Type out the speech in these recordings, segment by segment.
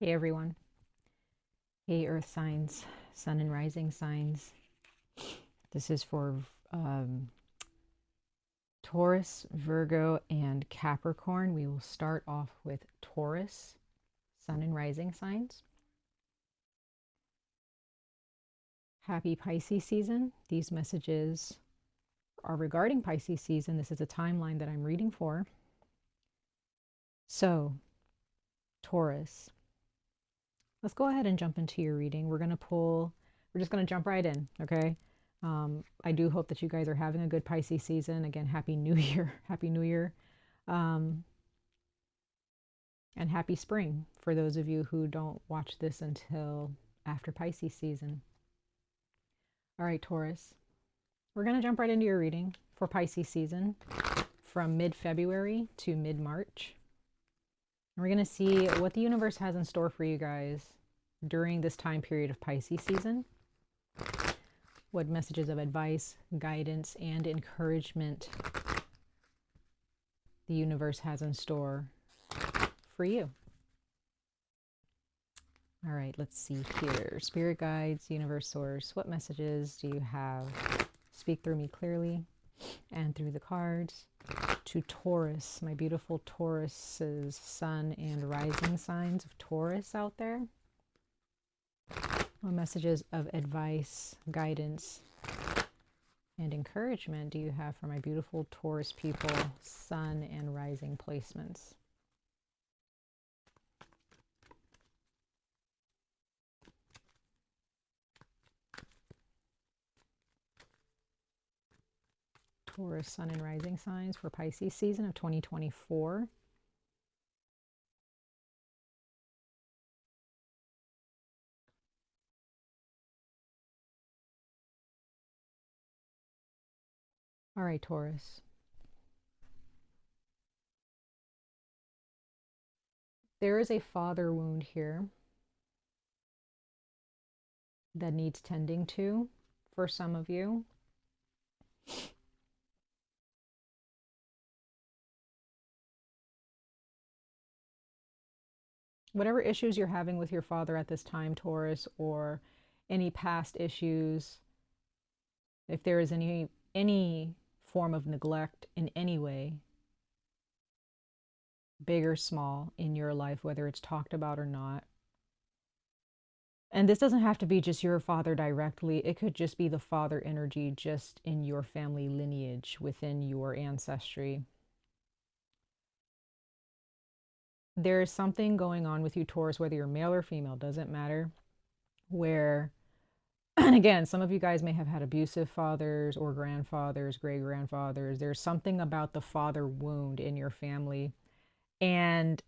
Hey everyone. Hey earth signs, sun and rising signs. This is for Taurus, Virgo, and Capricorn. We will start off with Taurus, sun and rising signs. Happy Pisces season. These messages are regarding Pisces season. This is a timeline that I'm reading for. So, Taurus. Let's go ahead and jump into your reading. We're just going to jump right in, okay? I do hope that you guys are having a good Pisces season. Again, Happy New Year. Happy New Year. And happy spring for those of you who don't watch this until after Pisces season. All right, Taurus. We're going to jump right into your reading for Pisces season from mid-February to mid-March. And we're going to see what the universe has in store for you guys during this time period of Pisces season. What messages of advice, guidance, and encouragement the universe has in store for you. All right, let's see here. Spirit guides, universe source, what messages do you have? Speak through me clearly and through the cards. To Taurus, my beautiful Taurus's sun and rising signs of Taurus out there. What messages of advice, guidance, and encouragement do you have for my beautiful Taurus people, sun and rising placements? Taurus, sun and rising signs for Pisces season of 2024. All right, Taurus. There is a father wound here that needs tending to for some of you. Whatever issues you're having with your father at this time, Taurus, or any past issues, if there is any form of neglect in any way, big or small, in your life, whether it's talked about or not. And this doesn't have to be just your father directly. It could just be the father energy just in your family lineage, within your ancestry. There is something going on with you, Taurus, whether you're male or female, doesn't matter, where, and again, some of you guys may have had abusive fathers or grandfathers, great-grandfathers. There's something about the father wound in your family, and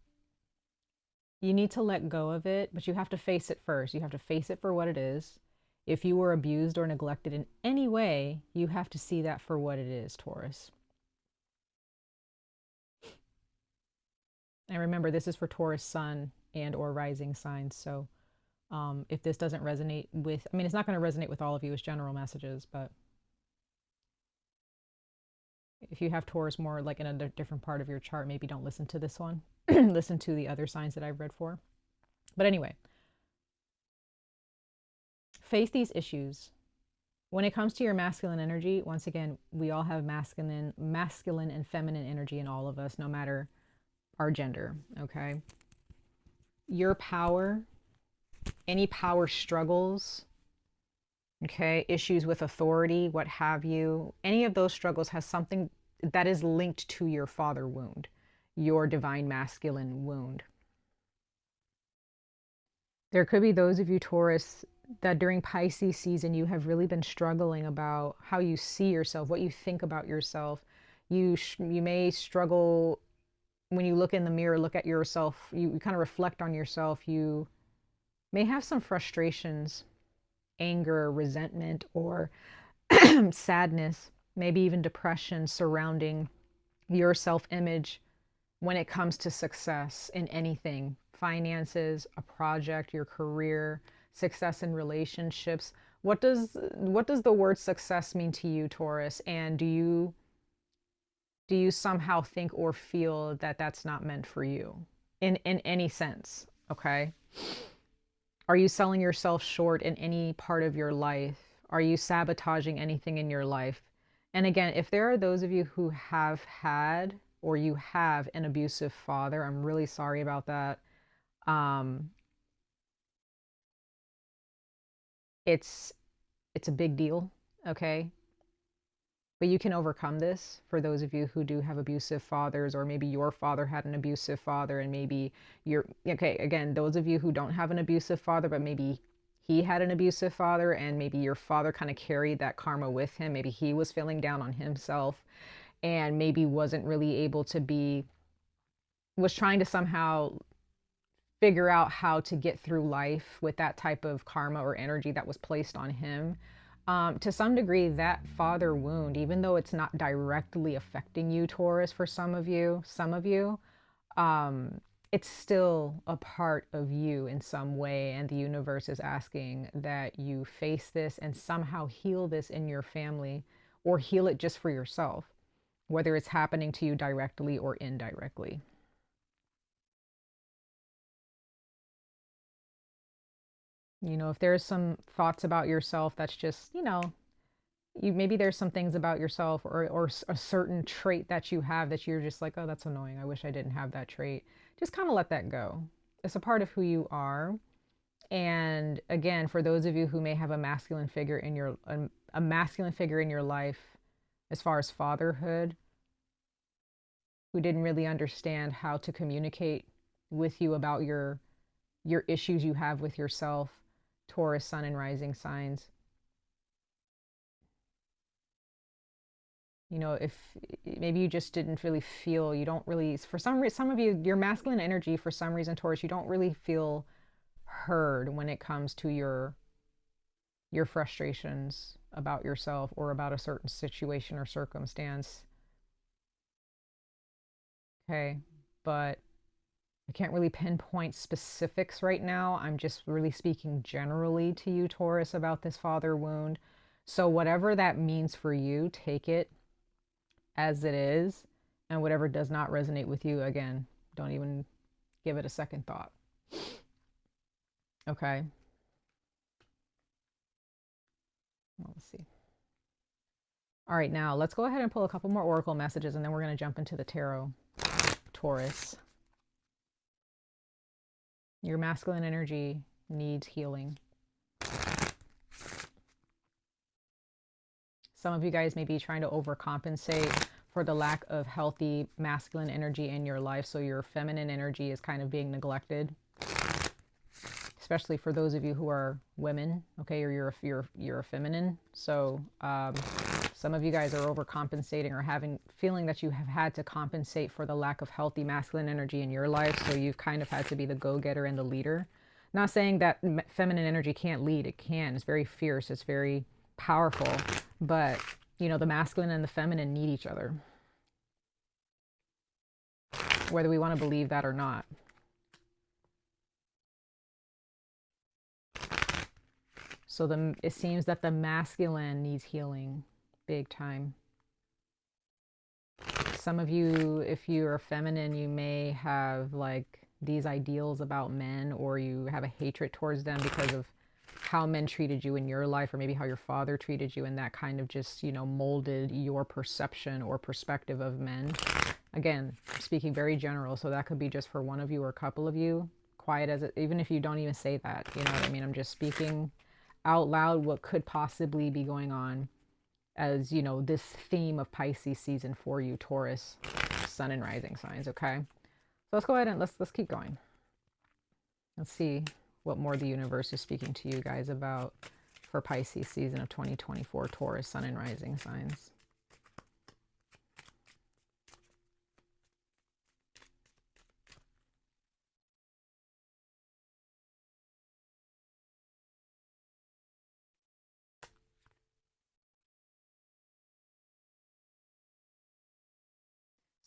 you need to let go of it, but you have to face it first. You have to face it for what it is. If you were abused or neglected in any way, you have to see that for what it is, Taurus. And remember, this is for Taurus sun and or rising signs. So if this doesn't resonate with, I mean, it's not going to resonate with all of you as general messages, but if you have Taurus more like in a different part of your chart, maybe don't listen to this one. Listen to the other signs that I've read for. But anyway, face these issues. When it comes to your masculine energy, once again, we all have masculine and feminine energy in all of us, no matter our gender, okay? Your power, any power struggles, okay, issues with authority, what have you, any of those struggles has something that is linked to your father wound, your divine masculine wound. There could be those of you, Taurus, that during Pisces season, you have really been struggling about how you see yourself, what you think about yourself. You may struggle when you look in the mirror, look at yourself, you kind of reflect on yourself. You may have some frustrations, anger, resentment, or sadness, maybe even depression surrounding your self-image when it comes to success in anything, finances, a project, your career, success in relationships. What does the word success mean to you, Taurus? And do you somehow think or feel that that's not meant for you in any sense? Okay. Are you selling yourself short in any part of your life? Are you sabotaging anything in your life? And again, if there are those of you who have had or you have an abusive father, I'm really sorry about that. Um, it's it's a big deal, okay? But you can overcome this for those of you who do have abusive fathers, or maybe your father had an abusive father, and maybe you're okay. Again, those of you who don't have an abusive father, but maybe he had an abusive father, and maybe your father kind of carried that karma with him. Maybe he was feeling down on himself and maybe wasn't really able to be, was trying to somehow figure out how to get through life with that type of karma or energy that was placed on him. To some degree, that father wound, even though it's not directly affecting you, Taurus, for some of you, it's still a part of you in some way. And the universe is asking that you face this and somehow heal this in your family, or heal it just for yourself, whether it's happening to you directly or indirectly. You know, if there's some thoughts about yourself that's just, you maybe there's some things about yourself, or a certain trait that you have that you're just like, oh, that's annoying. I wish I didn't have that trait. Just kind of let that go. It's a part of who you are. And again, for those of you who may have a masculine figure in your a masculine figure in your life as far as fatherhood, who didn't really understand how to communicate with you about your issues you have with yourself, Taurus, sun and rising signs. You know, if maybe you just didn't really feel, you don't really, for some reason, some of you, your masculine energy, for some reason, Taurus, you don't really feel heard when it comes to your frustrations about yourself or about a certain situation or circumstance. Okay. But I can't really pinpoint specifics right now. I'm just really speaking generally to you, Taurus, about this father wound. So whatever that means for you, take it as it is. And whatever does not resonate with you, again, don't even give it a second thought. Okay. Well, let's see. All right, now let's go ahead and pull a couple more oracle messages, and then we're going to jump into the tarot. Taurus, your masculine energy needs healing. Some of you guys may be trying to overcompensate for the lack of healthy masculine energy in your life, so your feminine energy is kind of being neglected, especially for those of you who are women, okay, or you're a feminine. So some of you guys are overcompensating or feeling that you have had to compensate for the lack of healthy masculine energy in your life. So you've kind of had to be the go-getter and the leader. Not saying that feminine energy can't lead. It can. It's very fierce. It's very powerful. But, the masculine and the feminine need each other, whether we want to believe that or not. So it seems that the masculine needs healing big time. Some of you, if you're feminine, you may have like these ideals about men, or you have a hatred towards them because of how men treated you in your life, or maybe how your father treated you, and that kind of just, molded your perception or perspective of men. Again, speaking very general, so that could be just for one of you or a couple of you. Quiet as it, even if you don't even say that, you know what I mean? I'm just speaking out loud what could possibly be going on as, this theme of Pisces season for you, Taurus, sun and rising signs, okay? So let's go ahead and let's keep going. Let's see what more the universe is speaking to you guys about for Pisces season of 2024, Taurus, sun and rising signs.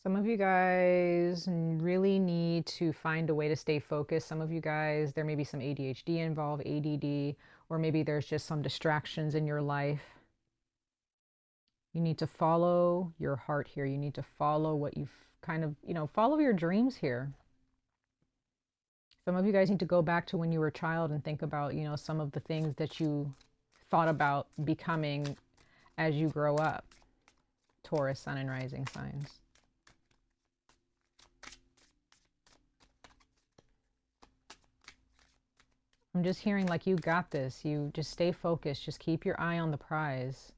Some of you guys really need to find a way to stay focused. Some of you guys, there may be some ADHD involved, ADD, or maybe there's just some distractions in your life. You need to follow your heart here. You need to follow what you've kind of, follow your dreams here. Some of you guys need to go back to when you were a child and think about, you know, some of the things that you thought about becoming as you grow up. Taurus, sun and rising signs. I'm just hearing like you got this. You just stay focused. Just keep your eye on the prize.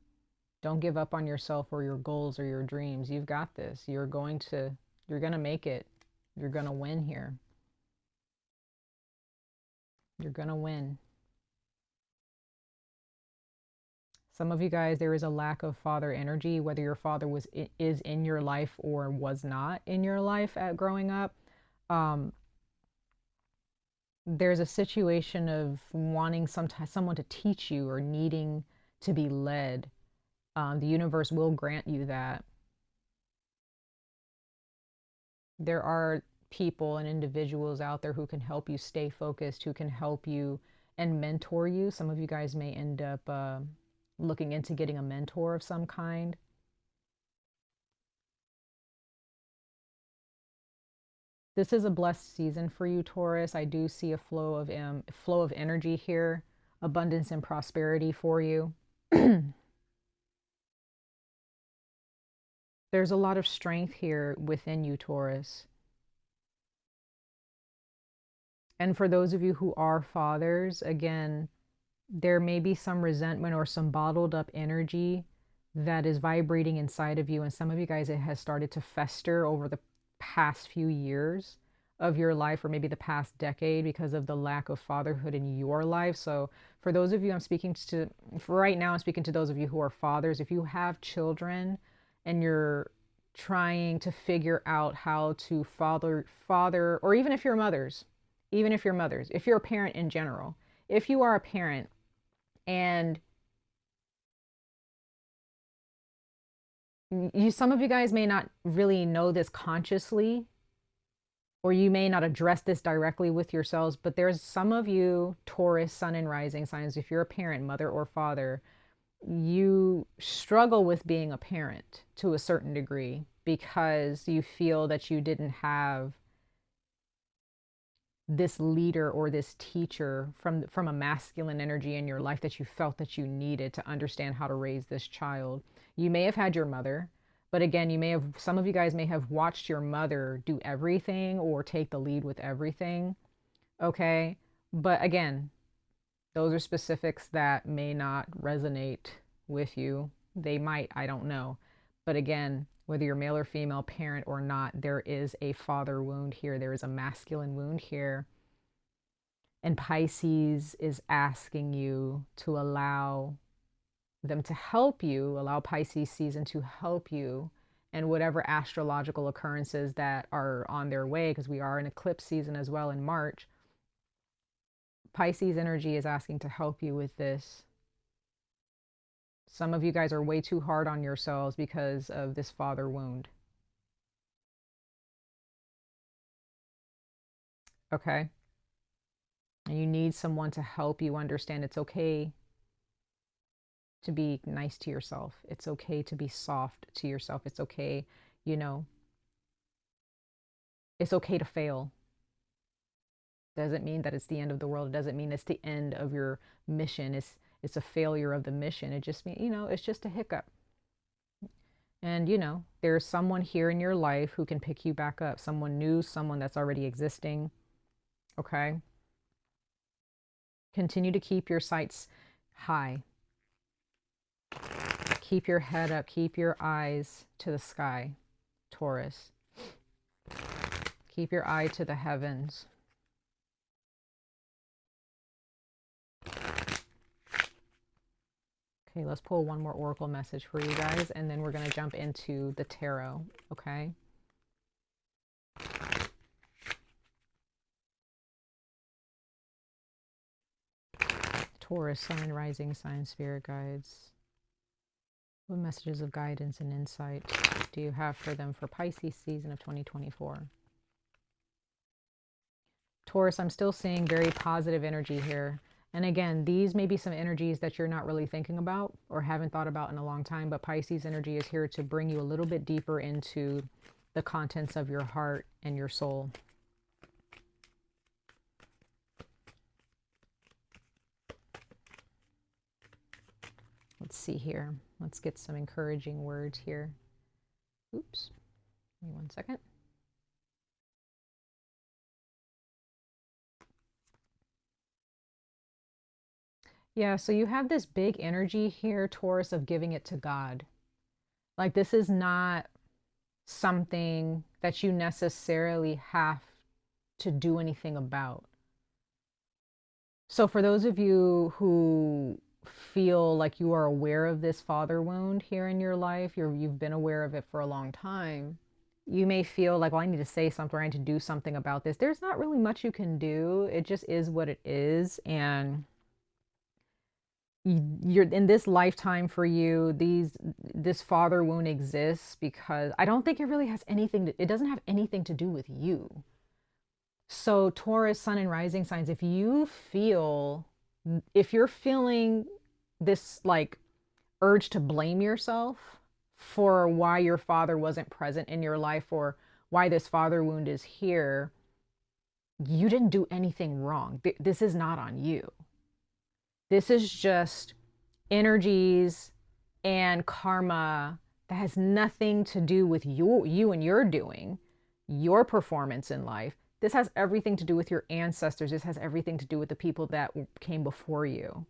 Don't give up on yourself or your goals or your dreams. You've got this. You're going to make it. You're going to win here. You're going to win. Some of you guys, there is a lack of father energy, whether your father is in your life or was not in your life at growing up. There's a situation of wanting someone to teach you or needing to be led. The universe will grant you that. There are people and individuals out there who can help you stay focused, who can help you and mentor you. Some of you guys may end up looking into getting a mentor of some kind. This is a blessed season for you, Taurus. I do see a flow of energy here, abundance and prosperity for you. There's a lot of strength here within you, Taurus. And for those of you who are fathers, again, there may be some resentment or some bottled up energy that is vibrating inside of you. And some of you guys, it has started to fester over the past few years of your life, or maybe the past decade, because of the lack of fatherhood in your life. So for those of you I'm speaking to, for right now, I'm speaking to those of you who are fathers. If you have children and you're trying to figure out how to father, or even if you're mothers, if you're a parent in general, if you are a parent and some of you guys may not really know this consciously, or you may not address this directly with yourselves, but there's some of you, Taurus, sun and rising signs, if you're a parent, mother or father, you struggle with being a parent to a certain degree because you feel that you didn't have this leader or this teacher from a masculine energy in your life that you felt that you needed to understand how to raise this child. You may have had your mother, but again, some of you guys may have watched your mother do everything or take the lead with everything. Okay. But again, those are specifics that may not resonate with you. They might, I don't know. But again, whether you're male or female, parent or not, there is a father wound here. There is a masculine wound here. And Pisces is asking you to allow them to help you, allow Pisces season to help you, and whatever astrological occurrences that are on their way, because we are in eclipse season as well in March. Pisces energy is asking to help you with this. Some of you guys are way too hard on yourselves because of this father wound. Okay? And you need someone to help you understand it's okay to be nice to yourself. It's okay to be soft to yourself. It's okay, you know, it's okay to fail. Doesn't mean that it's the end of the world. It doesn't mean it's the end of your mission. It's a failure of the mission. It just means, you know, it's just a hiccup. And, you know, there's someone here in your life who can pick you back up. Someone new, someone that's already existing. Okay? Continue to keep your sights high. Keep your head up. Keep your eyes to the sky, Taurus. Keep your eye to the heavens. Okay, let's pull one more oracle message for you guys, and then we're going to jump into the tarot, okay? Taurus, sun and rising sign, spirit guides. What messages of guidance and insight do you have for them for Pisces season of 2024? Taurus, I'm still seeing very positive energy here. And again, these may be some energies that you're not really thinking about or haven't thought about in a long time, but Pisces energy is here to bring you a little bit deeper into the contents of your heart and your soul. Let's see here. Let's get some encouraging words here. Oops. Give me 1 second. Yeah, so you have this big energy here, Taurus, of giving it to God. Like, this is not something that you necessarily have to do anything about. So for those of you who feel like you are aware of this father wound here in your life, you've been aware of it for a long time. You may feel like, well, I need to say something, or I need to do something about this. There's not really much you can do. It just is what it is. And you're in this lifetime, for you, this father wound exists because I don't think it really has anything it doesn't have anything to do with you. So Taurus, sun and rising signs, if you're feeling this like urge to blame yourself for why your father wasn't present in your life, or why this father wound is here, you didn't do anything wrong. This is not on you. This is just energies and karma that has nothing to do with you and your doing, your performance in life. This has everything to do with your ancestors. This has everything to do with the people that came before you.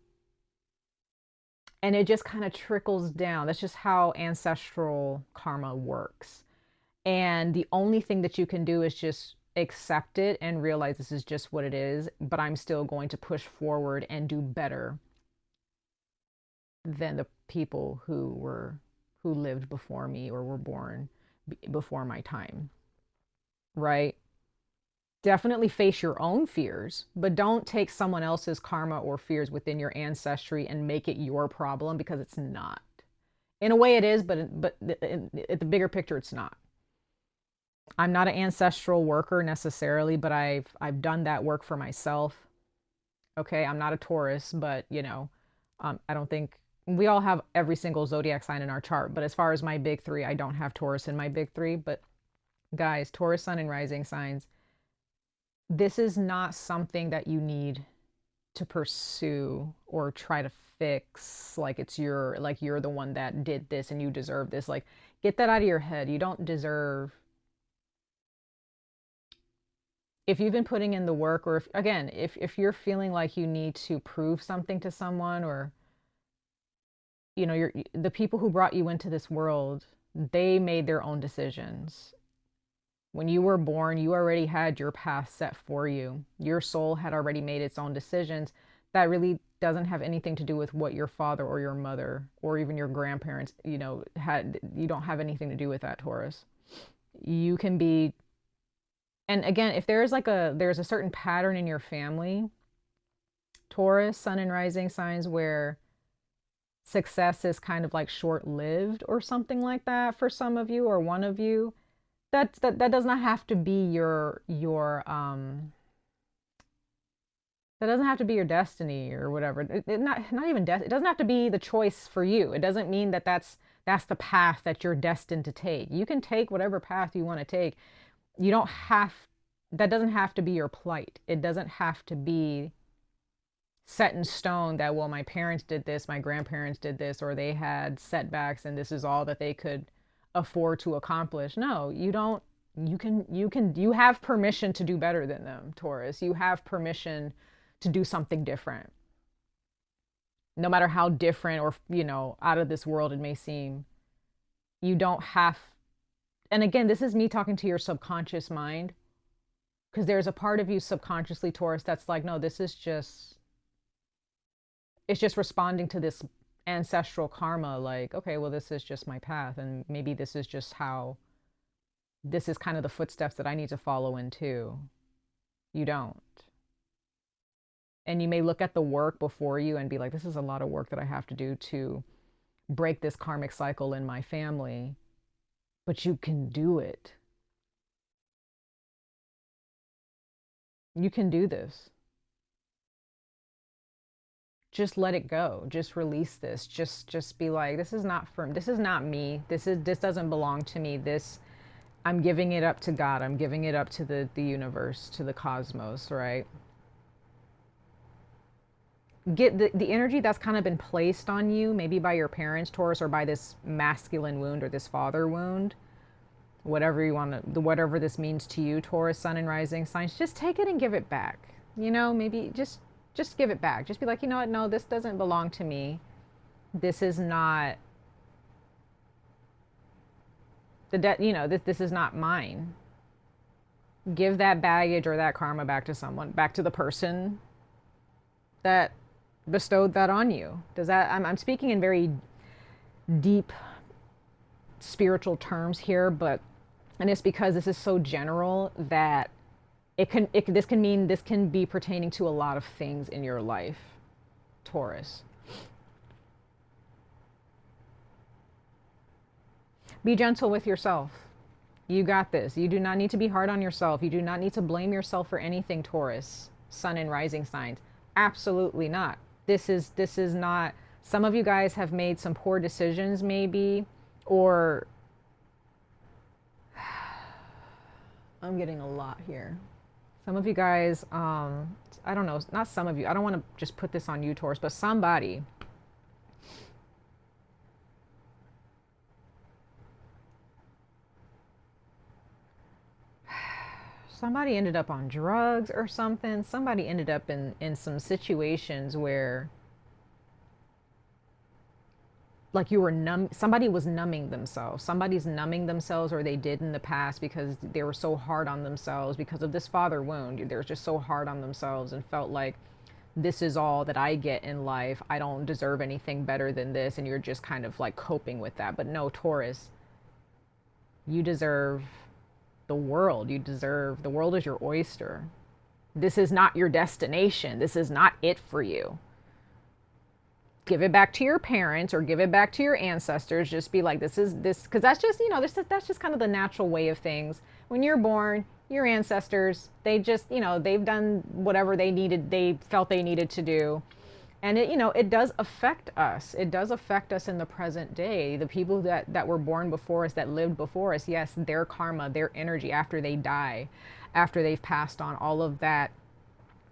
And it just kind of trickles down. That's just how ancestral karma works. And the only thing that you can do is just accept it and realize this is just what it is, but I'm still going to push forward and do better than the people who lived before me or were born before my time. Right? Definitely face your own fears, but don't take someone else's karma or fears within your ancestry and make it your problem, because it's not. In a way it is, but at the bigger picture, it's not. I'm not an ancestral worker necessarily, but I've done that work for myself. Okay, I'm not a Taurus, but I don't think we all have every single zodiac sign in our chart. But as far as my big three, I don't have Taurus in my big three. But guys, Taurus, sun and rising signs, this is not something that you need to pursue or try to fix, like you're the one that did this and you deserve this. Like, get that out of your head. You don't deserve. If you've been putting in the work, or if you're feeling like you need to prove something to someone, or the people who brought you into this world, they made their own decisions. When you were born, you already had your path set for you. Your soul had already made its own decisions. That really doesn't have anything to do with what your father or your mother or even your grandparents, had. You don't have anything to do with that, Taurus. You can be. And again, if there's a certain pattern in your family, Taurus, sun and rising signs, where success is kind of like short-lived or something like that for some of you or one of you, that does not have to be your that doesn't have to be your destiny or whatever. Not even it doesn't have to be the choice for you. It doesn't mean that that's the path that you're destined to take. You can take whatever path you want to take. You don't have, that doesn't have to be your plight. It doesn't have to be set in stone that, well, my parents did this, my grandparents did this, or they had setbacks and this is all that they could afford to accomplish. No, you don't. You have permission to do better than them, Taurus. You have permission to do something different. No matter how different or, out of this world it may seem. You don't have. And again, this is me talking to your subconscious mind, because there's a part of you subconsciously, Taurus, that's like, no, it's just responding to this ancestral karma. Like, okay, well, this is just my path, and maybe this is kind of the footsteps that I need to follow in too. You don't. And you may look at the work before you and be like, this is a lot of work that I have to do to break this karmic cycle in my family. But you can do it. You can do this. Just let it go. Just release this. Just be like, this is not me. This doesn't belong to me. I'm giving it up to God. I'm giving it up to the universe, to the cosmos, right? get the energy that's kind of been placed on you, maybe by your parents, Taurus, or by this masculine wound or this father wound, whatever you want to, whatever this means to you, Taurus, sun and rising signs, just take it and give it back. You know, maybe just give it back. Just be like, you know what? No, this doesn't belong to me. This is not you know, this is not mine. Give that baggage or that karma back to someone, back to the person that bestowed that on you. Does that, I'm speaking in very deep spiritual terms here, but, and it's because this is so general that this can be pertaining to a lot of things in your life, Taurus. Be gentle with yourself. You got this. You do not need to be hard on yourself. You do not need to blame yourself for anything, Taurus, sun and rising signs. Absolutely not. This is not, some of you guys have made some poor decisions maybe, or I'm getting a lot here. Some of you guys, I don't know, not some of you, I don't want to just put this on you, Taurus, but somebody ended up on drugs or something. Somebody ended up in some situations where, like, you were somebody was numbing themselves. Somebody's numbing themselves, or they did in the past, because they were so hard on themselves because of this father wound. They're just so hard on themselves and felt like, this is all that I get in life. I don't deserve anything better than this. And you're just kind of like coping with that. But no, Taurus, you deserve the world. The world is your oyster. This is not your destination. This is not it for you. Give it back to your parents or give it back to your ancestors. Just be like, because that's just, you know, that's just kind of the natural way of things. When you're born, your ancestors, they just, you know, they've done whatever they felt they needed to do. And it, you know, it does affect us. It does affect us in the present day. The people that were born before us, that lived before us, yes, their karma, their energy after they die, after they've passed on, all of that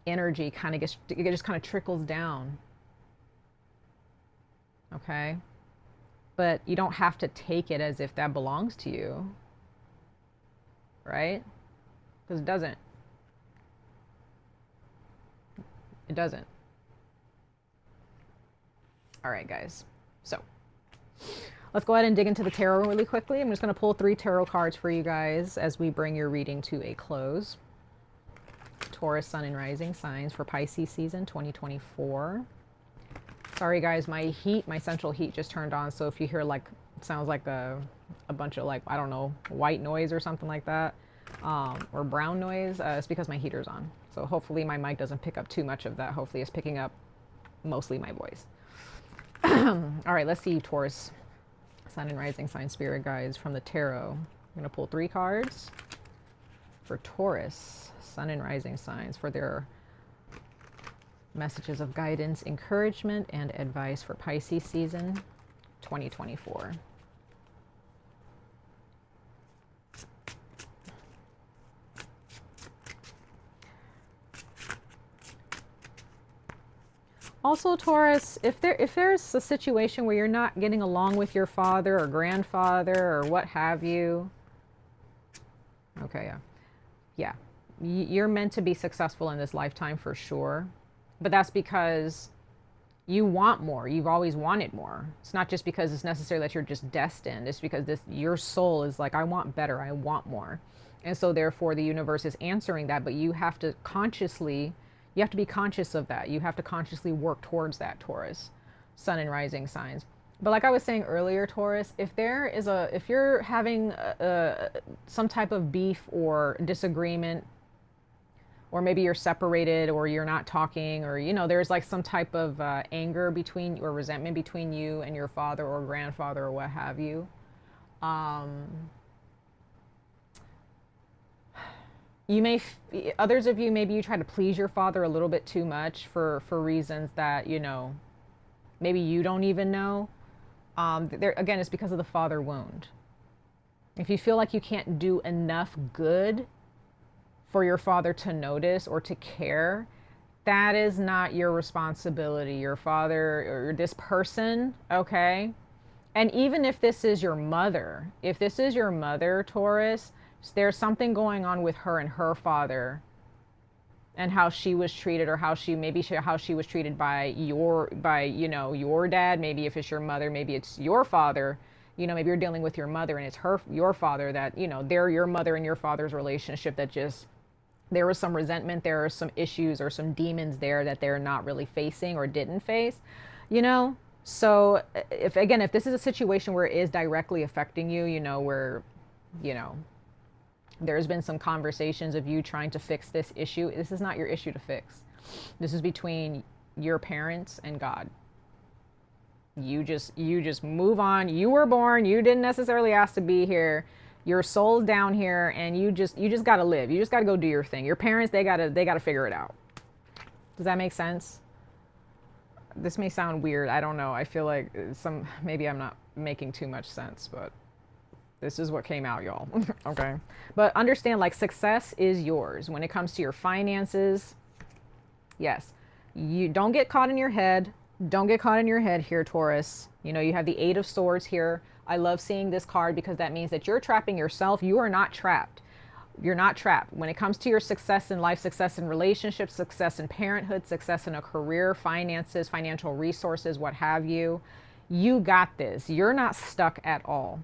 energy it just kind of trickles down. Okay? But you don't have to take it as if that belongs to you. Right? Because it doesn't. It doesn't. All right, guys. So let's go ahead and dig into the tarot really quickly. I'm just going to pull 3 tarot cards for you guys as we bring your reading to a close. Taurus, sun and rising signs for Pisces season 2024. Sorry, guys, my central heat just turned on. So if you hear like, sounds like a bunch of like, I don't know, white noise or something like that, or brown noise, it's because my heater's on. So hopefully my mic doesn't pick up too much of that. Hopefully it's picking up mostly my voice. All right, let's see, Taurus, sun and rising sign spirit guides from the tarot. I'm going to pull 3 cards for Taurus, sun and rising signs, for their messages of guidance, encouragement, and advice for Pisces season 2024. Also, Taurus, if there's a situation where you're not getting along with your father or grandfather or what have you, okay, yeah, you're meant to be successful in this lifetime for sure. But that's because you want more. You've always wanted more. It's not just because it's necessary that you're just destined. It's because your soul is like, I want better. I want more. And so therefore the universe is answering that, but you have to be conscious of that. You have to consciously work towards that, Taurus, sun and rising signs. But like I was saying earlier, Taurus, if you're having some type of beef or disagreement, or maybe you're separated or you're not talking, or, you know, there's like some type of anger between, or resentment between you and your father or grandfather or what have you. Others of you, maybe you try to please your father a little bit too much for reasons that, you know, maybe you don't even know. Again, it's because of the father wound. If you feel like you can't do enough good for your father to notice or to care, That is not your responsibility. Your father or this person, okay? And even if this is your mother, if this is your mother, Taurus, there's something going on with her and her father and how she was treated, or how she how she was treated by your dad. Maybe if it's your mother, maybe it's your father. Maybe you're dealing with your mother and it's your father, that they're your mother and your father's relationship, that just there was some resentment, there are some issues or some demons there that they're not really facing or didn't face. So if this is a situation where it is directly affecting you, where you know there's been some conversations of you trying to fix this issue, this is not your issue to fix. This is between your parents and God. You just move on. You were born, you didn't necessarily ask to be here. Your soul's down here, and you just got to live. You just got to go do your thing. Your parents, they got to figure it out. Does that make sense? This may sound weird. I don't know. I feel like maybe I'm not making too much sense, but this is what came out, y'all. Okay. But understand, like, success is yours when it comes to your finances. Yes. You don't get caught in your head. Don't get caught in your head here, Taurus. You have the Eight of Swords here. I love seeing this card because that means that you're trapping yourself. You are not trapped. You're not trapped. When it comes to your success in life, success in relationships, success in parenthood, success in a career, finances, financial resources, what have you, you got this. You're not stuck at all.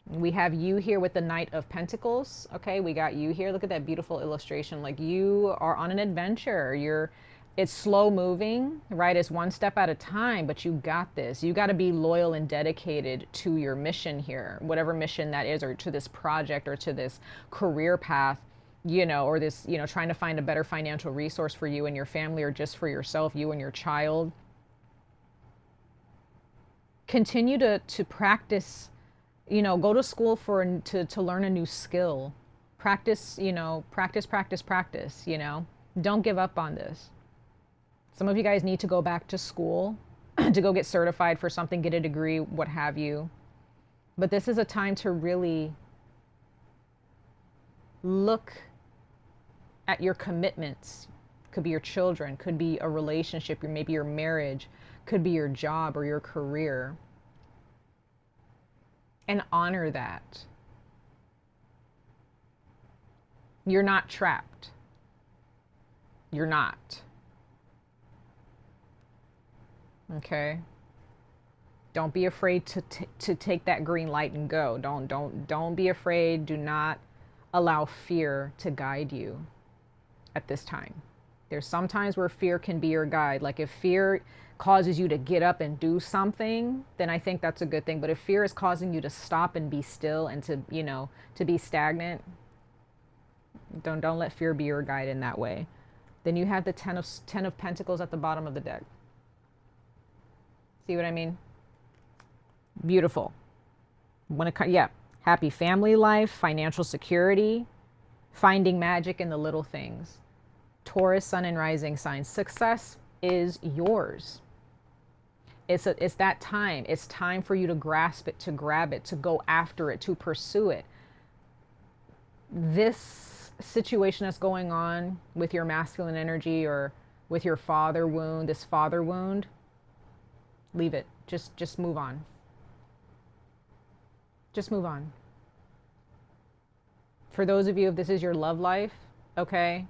We have you here with the Knight of Pentacles. Okay, we got you here. Look at that beautiful illustration. Like, you are on an adventure. It's slow moving, right? It's one step at a time, but you got this. You got to be loyal and dedicated to your mission here, whatever mission that is, or to this project, or to this career path, or this, trying to find a better financial resource for you and your family, or just for yourself, you and your child. Continue to practice, go to school to learn a new skill. Practice, practice, Don't give up on this. Some of you guys need to go back to school to go get certified for something, get a degree, what have you. But this is a time to really look at your commitments. Could be your children, could be a relationship, maybe your marriage, could be your job or your career. And honor that. You're not trapped. You're not. Okay. Don't be afraid to take that green light and go. Don't be afraid. Do not allow fear to guide you at this time. There's some times where fear can be your guide. Like, if fear causes you to get up and do something, then I think that's a good thing. But if fear is causing you to stop and be still and to be stagnant, don't let fear be your guide in that way. Then you have the Ten of Pentacles at the bottom of the deck. See what I mean? Beautiful. Happy family life, financial security, finding magic in the little things. Taurus, Sun and Rising signs. Success is yours. It's that time. It's time for you to grasp it, to grab it, to go after it, to pursue it. This situation that's going on with your masculine energy, or with your father wound, this father wound, leave it. Just move on. Just move on. For those of you, if this is your love life, okay,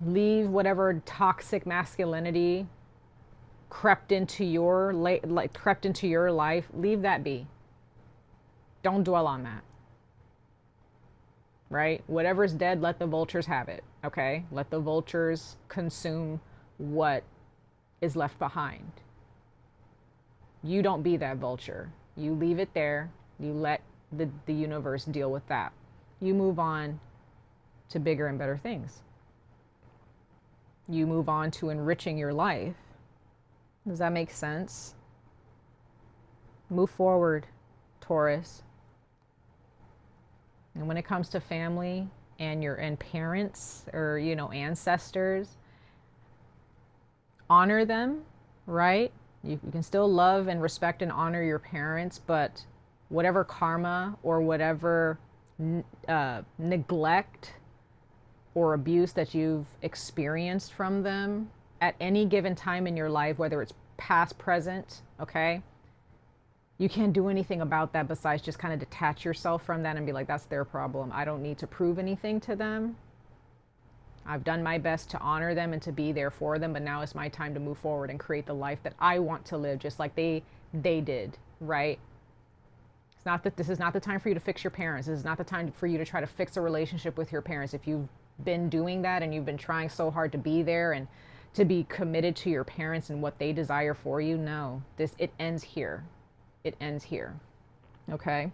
leave whatever toxic masculinity crept into your life. Leave that be. Don't dwell on that. Right? Whatever's dead, let the vultures have it. Okay? Let the vultures consume what is left behind. You don't be that vulture. You leave it there. You let the universe deal with that. You move on to bigger and better things. You move on to enriching your life. Does that make sense? Move forward, Taurus. And when it comes to family and parents, or ancestors, honor them, right? You can still love and respect and honor your parents, but whatever karma or whatever neglect or abuse that you've experienced from them at any given time in your life, whether it's past, present, okay? You can't do anything about that besides just kind of detach yourself from that and be like, that's their problem. I don't need to prove anything to them. I've done my best to honor them and to be there for them, but now it's my time to move forward and create the life that I want to live, just like they did, right? It's not that this is not the time for you to fix your parents. This is not the time for you to try to fix a relationship with your parents. If you've been doing that and you've been trying so hard to be there and to be committed to your parents and what they desire for you, no, it ends here. It ends here. Okay.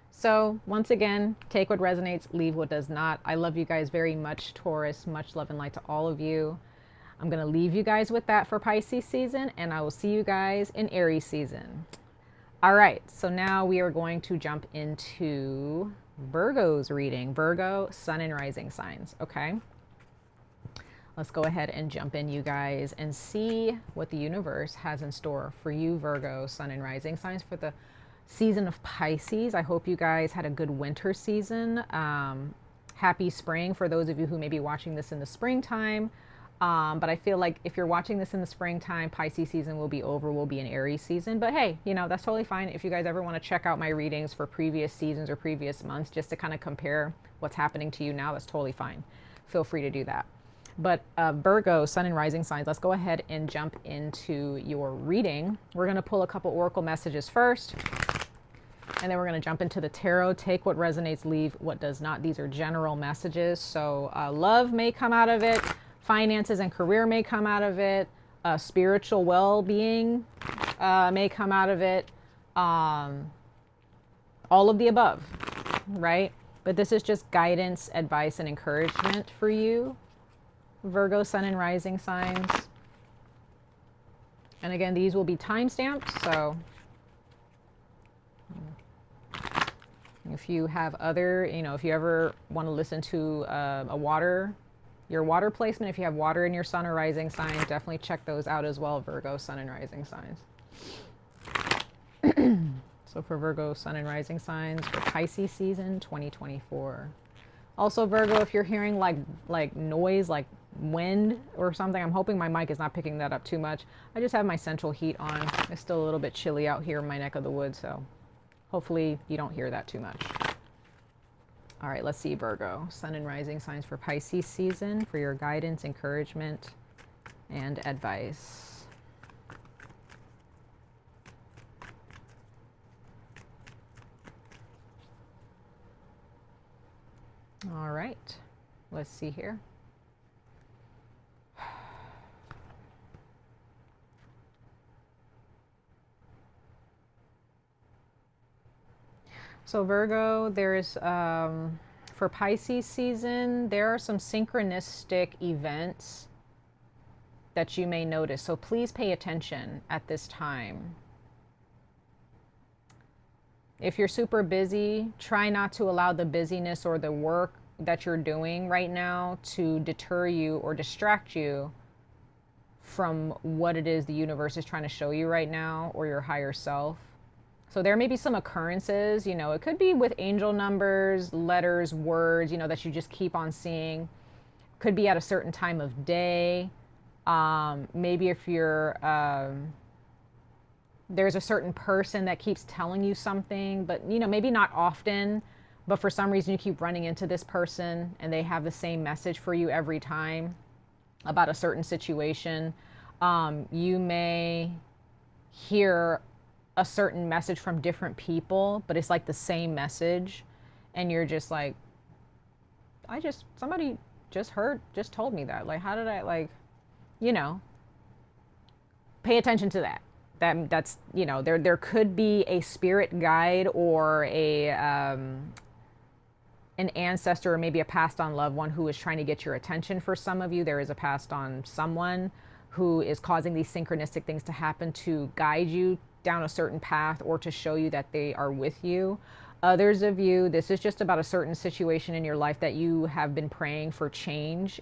So once again, take what resonates, leave what does not. I love you guys very much, Taurus. Much love and light to all of you. I'm going to leave you guys with that for Pisces season, and I will see you guys in Aries season. All right. So now we are going to jump into Virgo's reading. Virgo, sun and rising signs. Okay. Let's go ahead and jump in, you guys, and see what the universe has in store for you, Virgo, sun and rising signs, for the season of Pisces. I hope you guys had a good winter season. Happy spring for those of you who may be watching this in the springtime. But I feel like if you're watching this in the springtime, Pisces season will be over. We'll be in Aries season. But hey, you know, that's totally fine. If you guys ever want to check out my readings for previous seasons or previous months, just to kind of compare what's happening to you now, that's totally fine. Feel free to do that. But Virgo, sun and rising signs, let's go ahead and jump into your reading. We're going to pull a couple oracle messages first, and then we're going to jump into the tarot. Take what resonates, leave what does not. These are general messages. So love may come out of it. Finances and career may come out of it. Spiritual well-being may come out of it. All of the above, right? But this is just guidance, advice, and encouragement for you, Virgo, sun and rising signs. And again, these will be time-stamped, so if you have other, you know, if you ever want to listen to your water placement, if you have water in your sun or rising sign, definitely check those out as well, Virgo, sun and rising signs. So for Virgo, sun and rising signs for Pisces season 2024. Also, Virgo, if you're hearing like noise, like wind or something, I'm hoping my mic is not picking that up too much. I just have my central heat on. It's still a little bit chilly out here in my neck of the woods, so hopefully you don't hear that too much. All right, let's see, Virgo, sun and rising signs for Pisces season for your guidance, encouragement, and advice. All right, let's see here. So Virgo, there's, for Pisces season, there are some synchronistic events that you may notice. So please pay attention at this time. If you're super busy, try not to allow the busyness or the work that you're doing right now to deter you or distract you from what it is the universe is trying to show you right now, or your higher self. So there may be some occurrences, you know, it could be with angel numbers, letters, words, you know, that you just keep on seeing. Could be at a certain time of day. Maybe if you're, there's a certain person that keeps telling you something, but, you know, maybe not often, but for some reason you keep running into this person and they have the same message for you every time about a certain situation. You may hear a certain message from different people, but it's like the same message, and you're just like, somebody just told me that. Like, how did I, like, you know, pay attention to that. That's, you know, there could be a spirit guide or an ancestor, or maybe a passed on loved one who is trying to get your attention. For some of you, there is a passed on someone who is causing these synchronistic things to happen to guide you down a certain path or to show you that they are with you. Others of you, this is just about a certain situation in your life that you have been praying to change.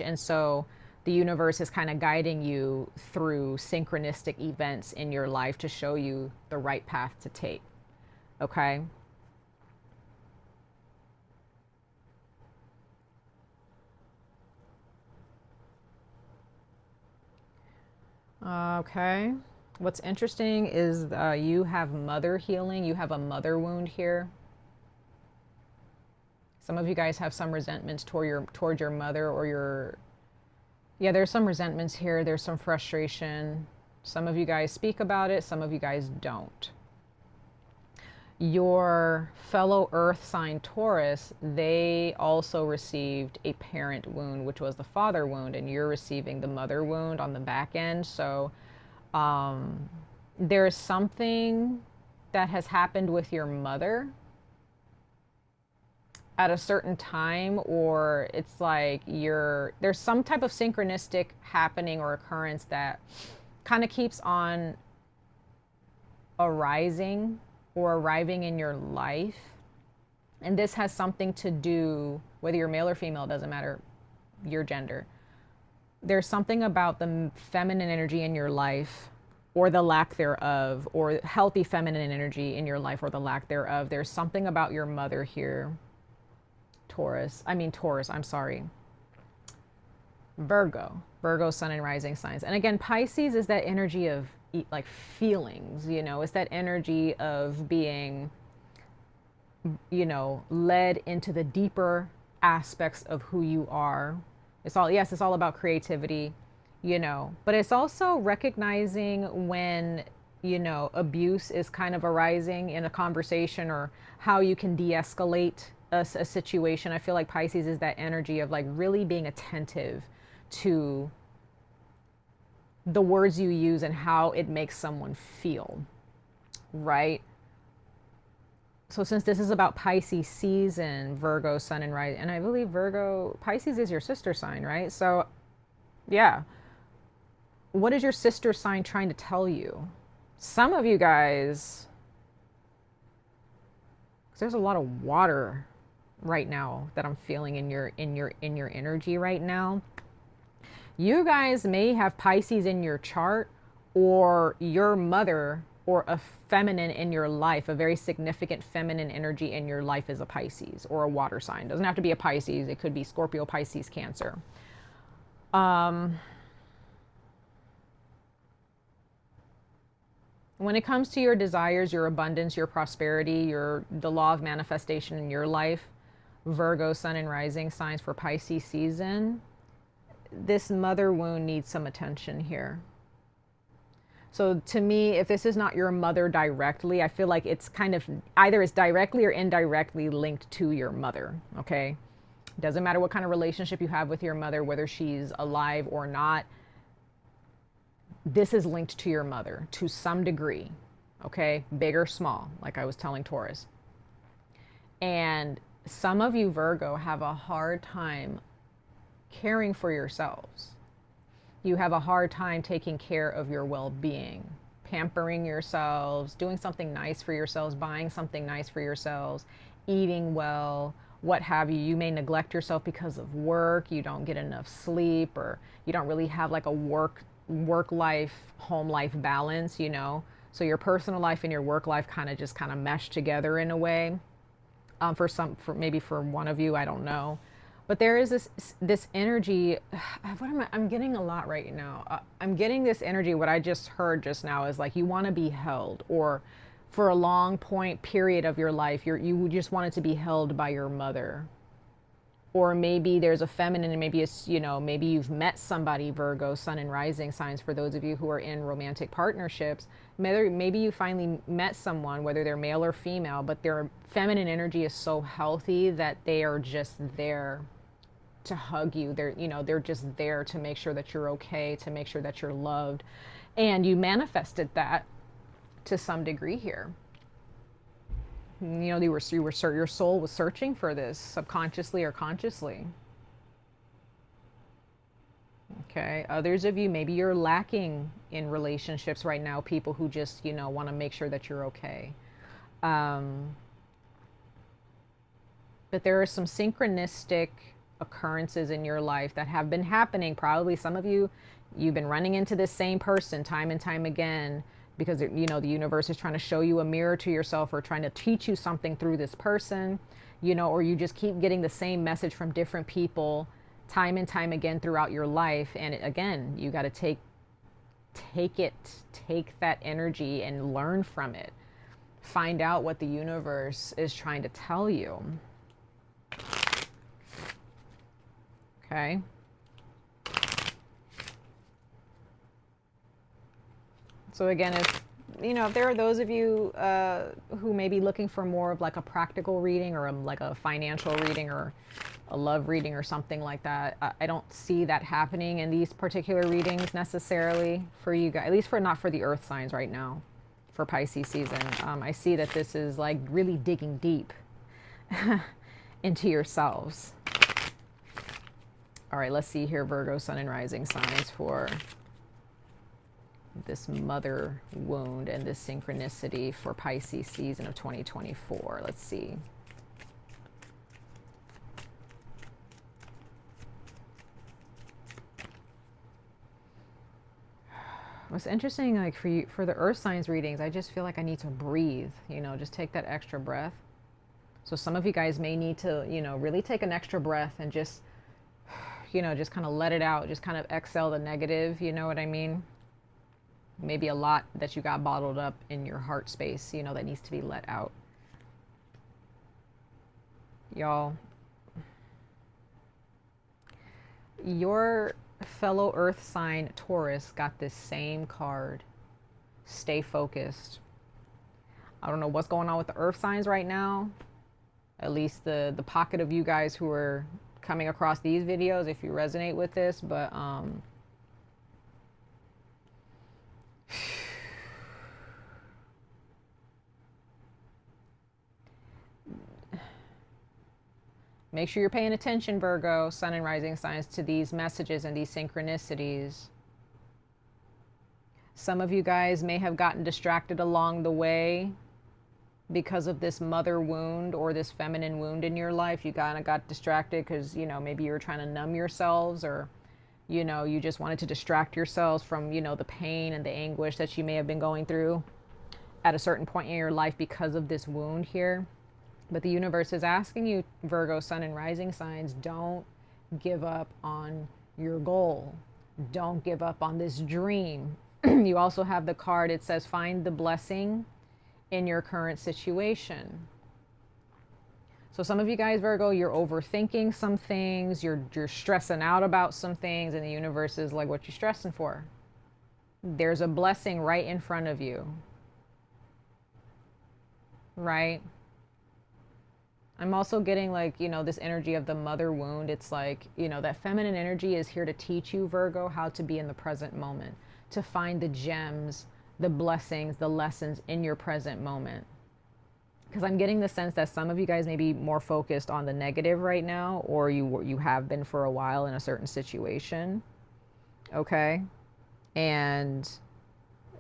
And so the universe is kind of guiding you through synchronistic events in your life to show you the right path to take. Okay? Okay. What's interesting is you have mother healing. You have a mother wound here. Some of you guys have some resentments toward your mother or your, yeah, there's some resentments here. There's some frustration. Some of you guys speak about it. Some of you guys don't. Your fellow earth sign Taurus, they also received a parent wound, which was the father wound, and you're receiving the mother wound on the back end. So there's something that has happened with your mother at a certain time, or it's like there's some type of synchronistic happening or occurrence that kind of keeps on arising or arriving in your life. And this has something to do, whether you're male or female, doesn't matter your gender. There's something about the feminine energy in your life or the lack thereof, or healthy feminine energy in your life or the lack thereof. There's something about your mother here, Taurus, I'm sorry. Virgo sun and rising signs. And again, Pisces is that energy of like feelings, it's that energy of being, led into the deeper aspects of who you are. It's all about creativity, but it's also recognizing when, abuse is kind of arising in a conversation, or how you can de-escalate a situation. I feel like Pisces is that energy of like really being attentive to the words you use and how it makes someone feel, right? So since this is about Pisces season, Virgo sun and rising, and I believe Pisces is your sister sign, right? So yeah, what is your sister sign trying to tell you? Some of you guys, 'cause there's a lot of water right now that I'm feeling in your energy right now. You guys may have Pisces in your chart, or your mother or a feminine in your life, a very significant feminine energy in your life is a Pisces or a water sign. Doesn't have to be a Pisces. It could be Scorpio, Pisces, Cancer. When it comes to your desires, your abundance, your prosperity, the law of manifestation in your life, Virgo sun and rising signs for Pisces season, this mother wound needs some attention here. So to me, if this is not your mother directly, I feel like it's kind of either it's directly or indirectly linked to your mother, okay? Doesn't matter what kind of relationship you have with your mother, whether she's alive or not, this is linked to your mother to some degree, okay? Big or small, like I was telling Taurus. And some of you, Virgo, have a hard time caring for yourselves. You have a hard time taking care of your well-being, pampering yourselves, doing something nice for yourselves, buying something nice for yourselves, eating well, what have you. You may neglect yourself because of work, you don't get enough sleep, or you don't really have like a work life, home life balance, So your personal life and your work life kind of mesh together in a way. Maybe for one of you, I don't know. But there is this energy. I'm getting a lot right now. I'm getting this energy. What I just heard just now is like you want to be held, or for a long period of your life, you just wanted to be held by your mother. Or maybe there's a feminine, and maybe it's, maybe you've met somebody, Virgo, sun and rising signs, for those of you who are in romantic partnerships. Maybe you finally met someone, whether they're male or female, but their feminine energy is so healthy that they are just there to hug you. They're just there to make sure that you're okay, to make sure that you're loved. And you manifested that to some degree here. Your soul was searching for this subconsciously or consciously. Okay. Others of you, maybe you're lacking in relationships right now, people who just, want to make sure that you're okay. But there are some synchronistic occurrences in your life that have been happening. Probably some of you, you've been running into this same person time and time again, because the universe is trying to show you a mirror to yourself, or trying to teach you something through this person, or you just keep getting the same message from different people time and time again throughout your life. And again, you got to take take that energy and learn from it. Find out what the universe is trying to tell you. Okay. So again, if there are those of you who may be looking for more of like a practical reading, or like a financial reading, or a love reading, or something like that, I don't see that happening in these particular readings necessarily for you guys, at least not for the earth signs right now, for Pisces season. I see that this is like really digging deep into yourselves. All right, let's see here, Virgo, sun and rising signs, for this mother wound and this synchronicity for Pisces season of 2024. Let's see. What's interesting, like for the earth signs readings, I just feel like I need to breathe, just take that extra breath. So some of you guys may need to, really take an extra breath and just, just kind of let it out, just kind of exhale the negative, you know what I mean? Maybe a lot that you got bottled up in your heart space, that needs to be let out. Y'all, your fellow earth sign Taurus got this same card. Stay focused. I don't know what's going on with the earth signs right now. At least the pocket of you guys who are coming across these videos, if you resonate with this, but make sure you're paying attention, Virgo, sun and rising signs, to these messages and these synchronicities. Some of you guys may have gotten distracted along the way because of this mother wound or this feminine wound in your life. You kind of got distracted because, maybe you were trying to numb yourselves, or, you just wanted to distract yourselves from, the pain and the anguish that you may have been going through at a certain point in your life because of this wound here. But the universe is asking you, Virgo, sun and rising signs, don't give up on your goal. Don't give up on this dream. You also have the card, it says, find the blessing in your current situation. So some of you guys, Virgo, you're overthinking some things, you're stressing out about some things, and the universe is like, what you stressing for? There's a blessing right in front of you. Right? I'm also getting like, this energy of the mother wound. It's like, that feminine energy is here to teach you, Virgo, how to be in the present moment, to find the gems, the blessings, the lessons in your present moment. Because I'm getting the sense that some of you guys may be more focused on the negative right now, or you have been for a while in a certain situation. Okay? And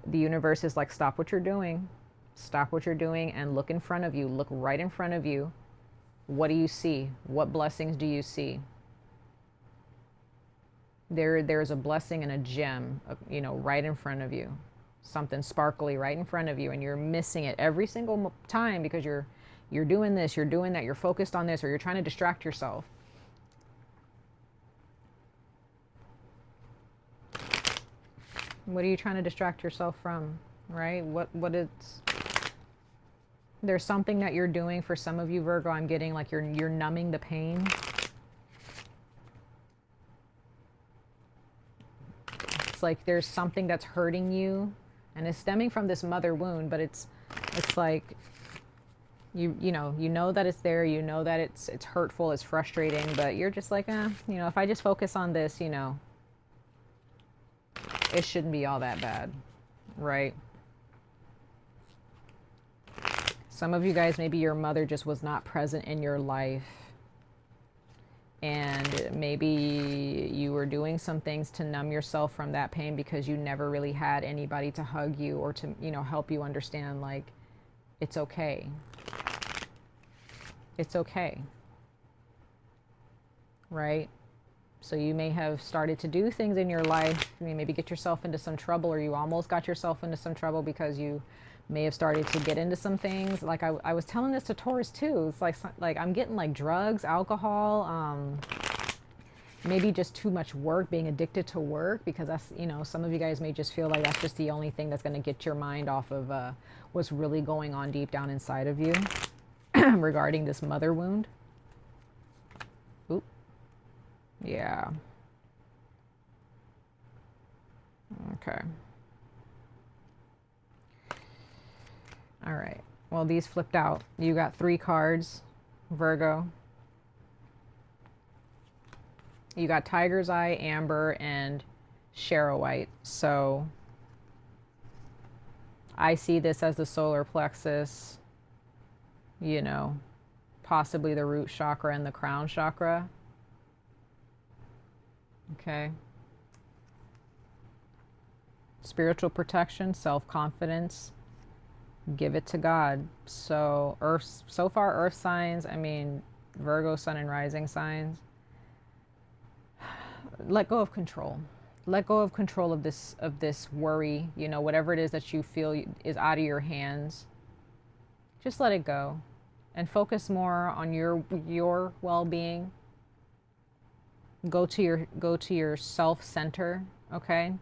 the universe is like, stop what you're doing. Stop what you're doing and look in front of you. Look right in front of you. What do you see? What blessings do you see? There's a blessing and a gem, right in front of you. Something sparkly right in front of you, and you're missing it every single time because you're doing this, you're doing that, you're focused on this, or you're trying to distract yourself. What are you trying to distract yourself from? Right? There's something that you're doing for some of you, Virgo. I'm getting like you're numbing the pain. It's like there's something that's hurting you, and it's stemming from this mother wound, but it's like you know that it's there, that it's hurtful, it's frustrating, but you're just like, if I just focus on this, it shouldn't be all that bad, right? Some of you guys, maybe your mother just was not present in your life, and maybe you were doing some things to numb yourself from that pain because you never really had anybody to hug you or to, help you understand, like, it's okay. It's okay. Right? So you may have started to do things in your life, maybe get yourself into some trouble, or you almost got yourself into some trouble because you may have started to get into some things. Like I was telling this to Taurus too. It's like I'm getting like drugs, alcohol, maybe just too much work, being addicted to work, because that's, you know, some of you guys may just feel like that's just the only thing that's going to get your mind off of what's really going on deep down inside of you regarding this mother wound. Oop. Yeah. Okay. All right. Well, these flipped out. You got 3 cards, Virgo. You got Tiger's Eye, Amber, and Charoite. So I see this as the solar plexus, you know, possibly the root chakra and the crown chakra. Okay. Spiritual protection, self-confidence, give it to God. So Earth, so far Earth signs, I mean, Virgo, sun and rising signs. Let go of control. Let go of control of this worry, you know, whatever it is that you feel is out of your hands. Just let it go and focus more on your well-being. Go to your self center, okay?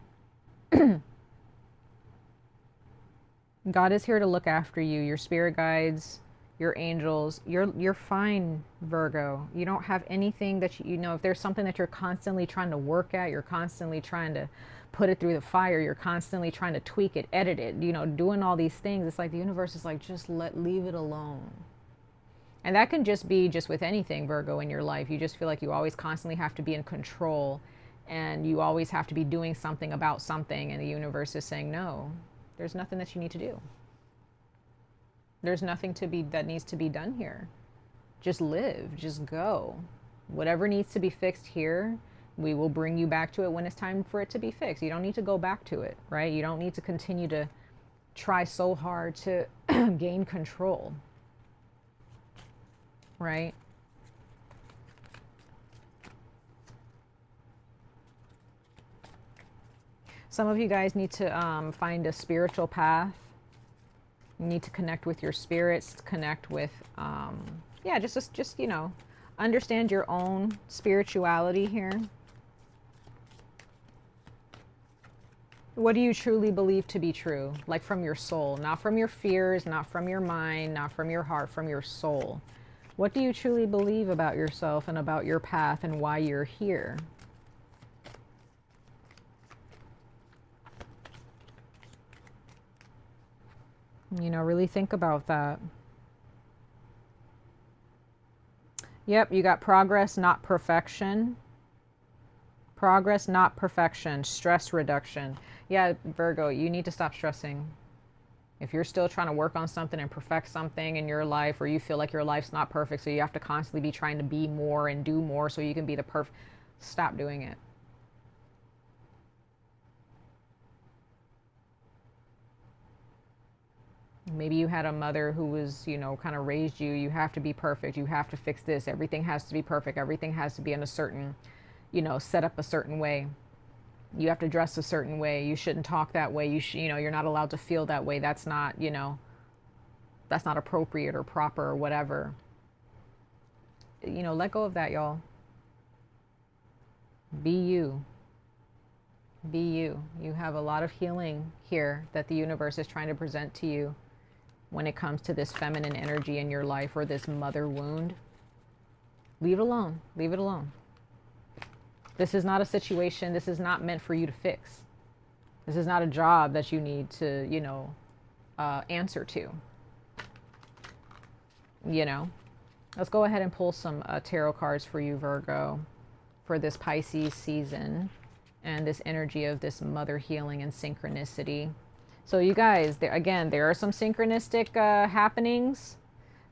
God is here to look after you, your spirit guides, your angels. You're fine, Virgo. You don't have anything that you know, if there's something that you're constantly trying to work at, you're constantly trying to put it through the fire, you're constantly trying to tweak it, edit it, you know, doing all these things. It's like the universe is like, just leave it alone. And that can just be just with anything, Virgo, in your life. You just feel like you always constantly have to be in control, and you always have to be doing something about something, and the universe is saying, no, there's nothing that you need to do. There's nothing that needs to be done here. Just live, just go. Whatever needs to be fixed here, we will bring you back to it when it's time for it to be fixed. You don't need to go back to it, right? You don't need to continue to try so hard to gain control, right? Some of you guys need to find a spiritual path. You need to connect with your spirits, connect with, yeah, just, you know, understand your own spirituality here. What do you truly believe to be true? Like from your soul, not from your fears, not from your mind, not from your heart, from your soul. What do you truly believe about yourself and about your path and why you're here? You know, really think about that. Yep, you got progress, not perfection. Progress, not perfection. Stress reduction. Yeah, Virgo, you need to stop stressing. If you're still trying to work on something and perfect something in your life, or you feel like your life's not perfect, so you have to constantly be trying to be more and do more so you can be the perfect, stop doing it. Maybe you had a mother who was, you know, kind of raised you. You have to be perfect. You have to fix this. Everything has to be perfect. Everything has to be in a certain, you know, set up a certain way. You have to dress a certain way. You shouldn't talk that way. You know, you're not allowed to feel that way. That's not, you know, that's not appropriate or proper or whatever. You know, let go of that, y'all. Be you. Be you. You have a lot of healing here that the universe is trying to present to you when it comes to this feminine energy in your life, or this mother wound. Leave it alone. Leave it alone. This is not a situation. This is not meant for you to fix. This is not a job that you need to, you know, answer to. You know, let's go ahead and pull some tarot cards for you, Virgo, for this Pisces season and this energy of this mother healing and synchronicity. So you guys, there are some synchronistic happenings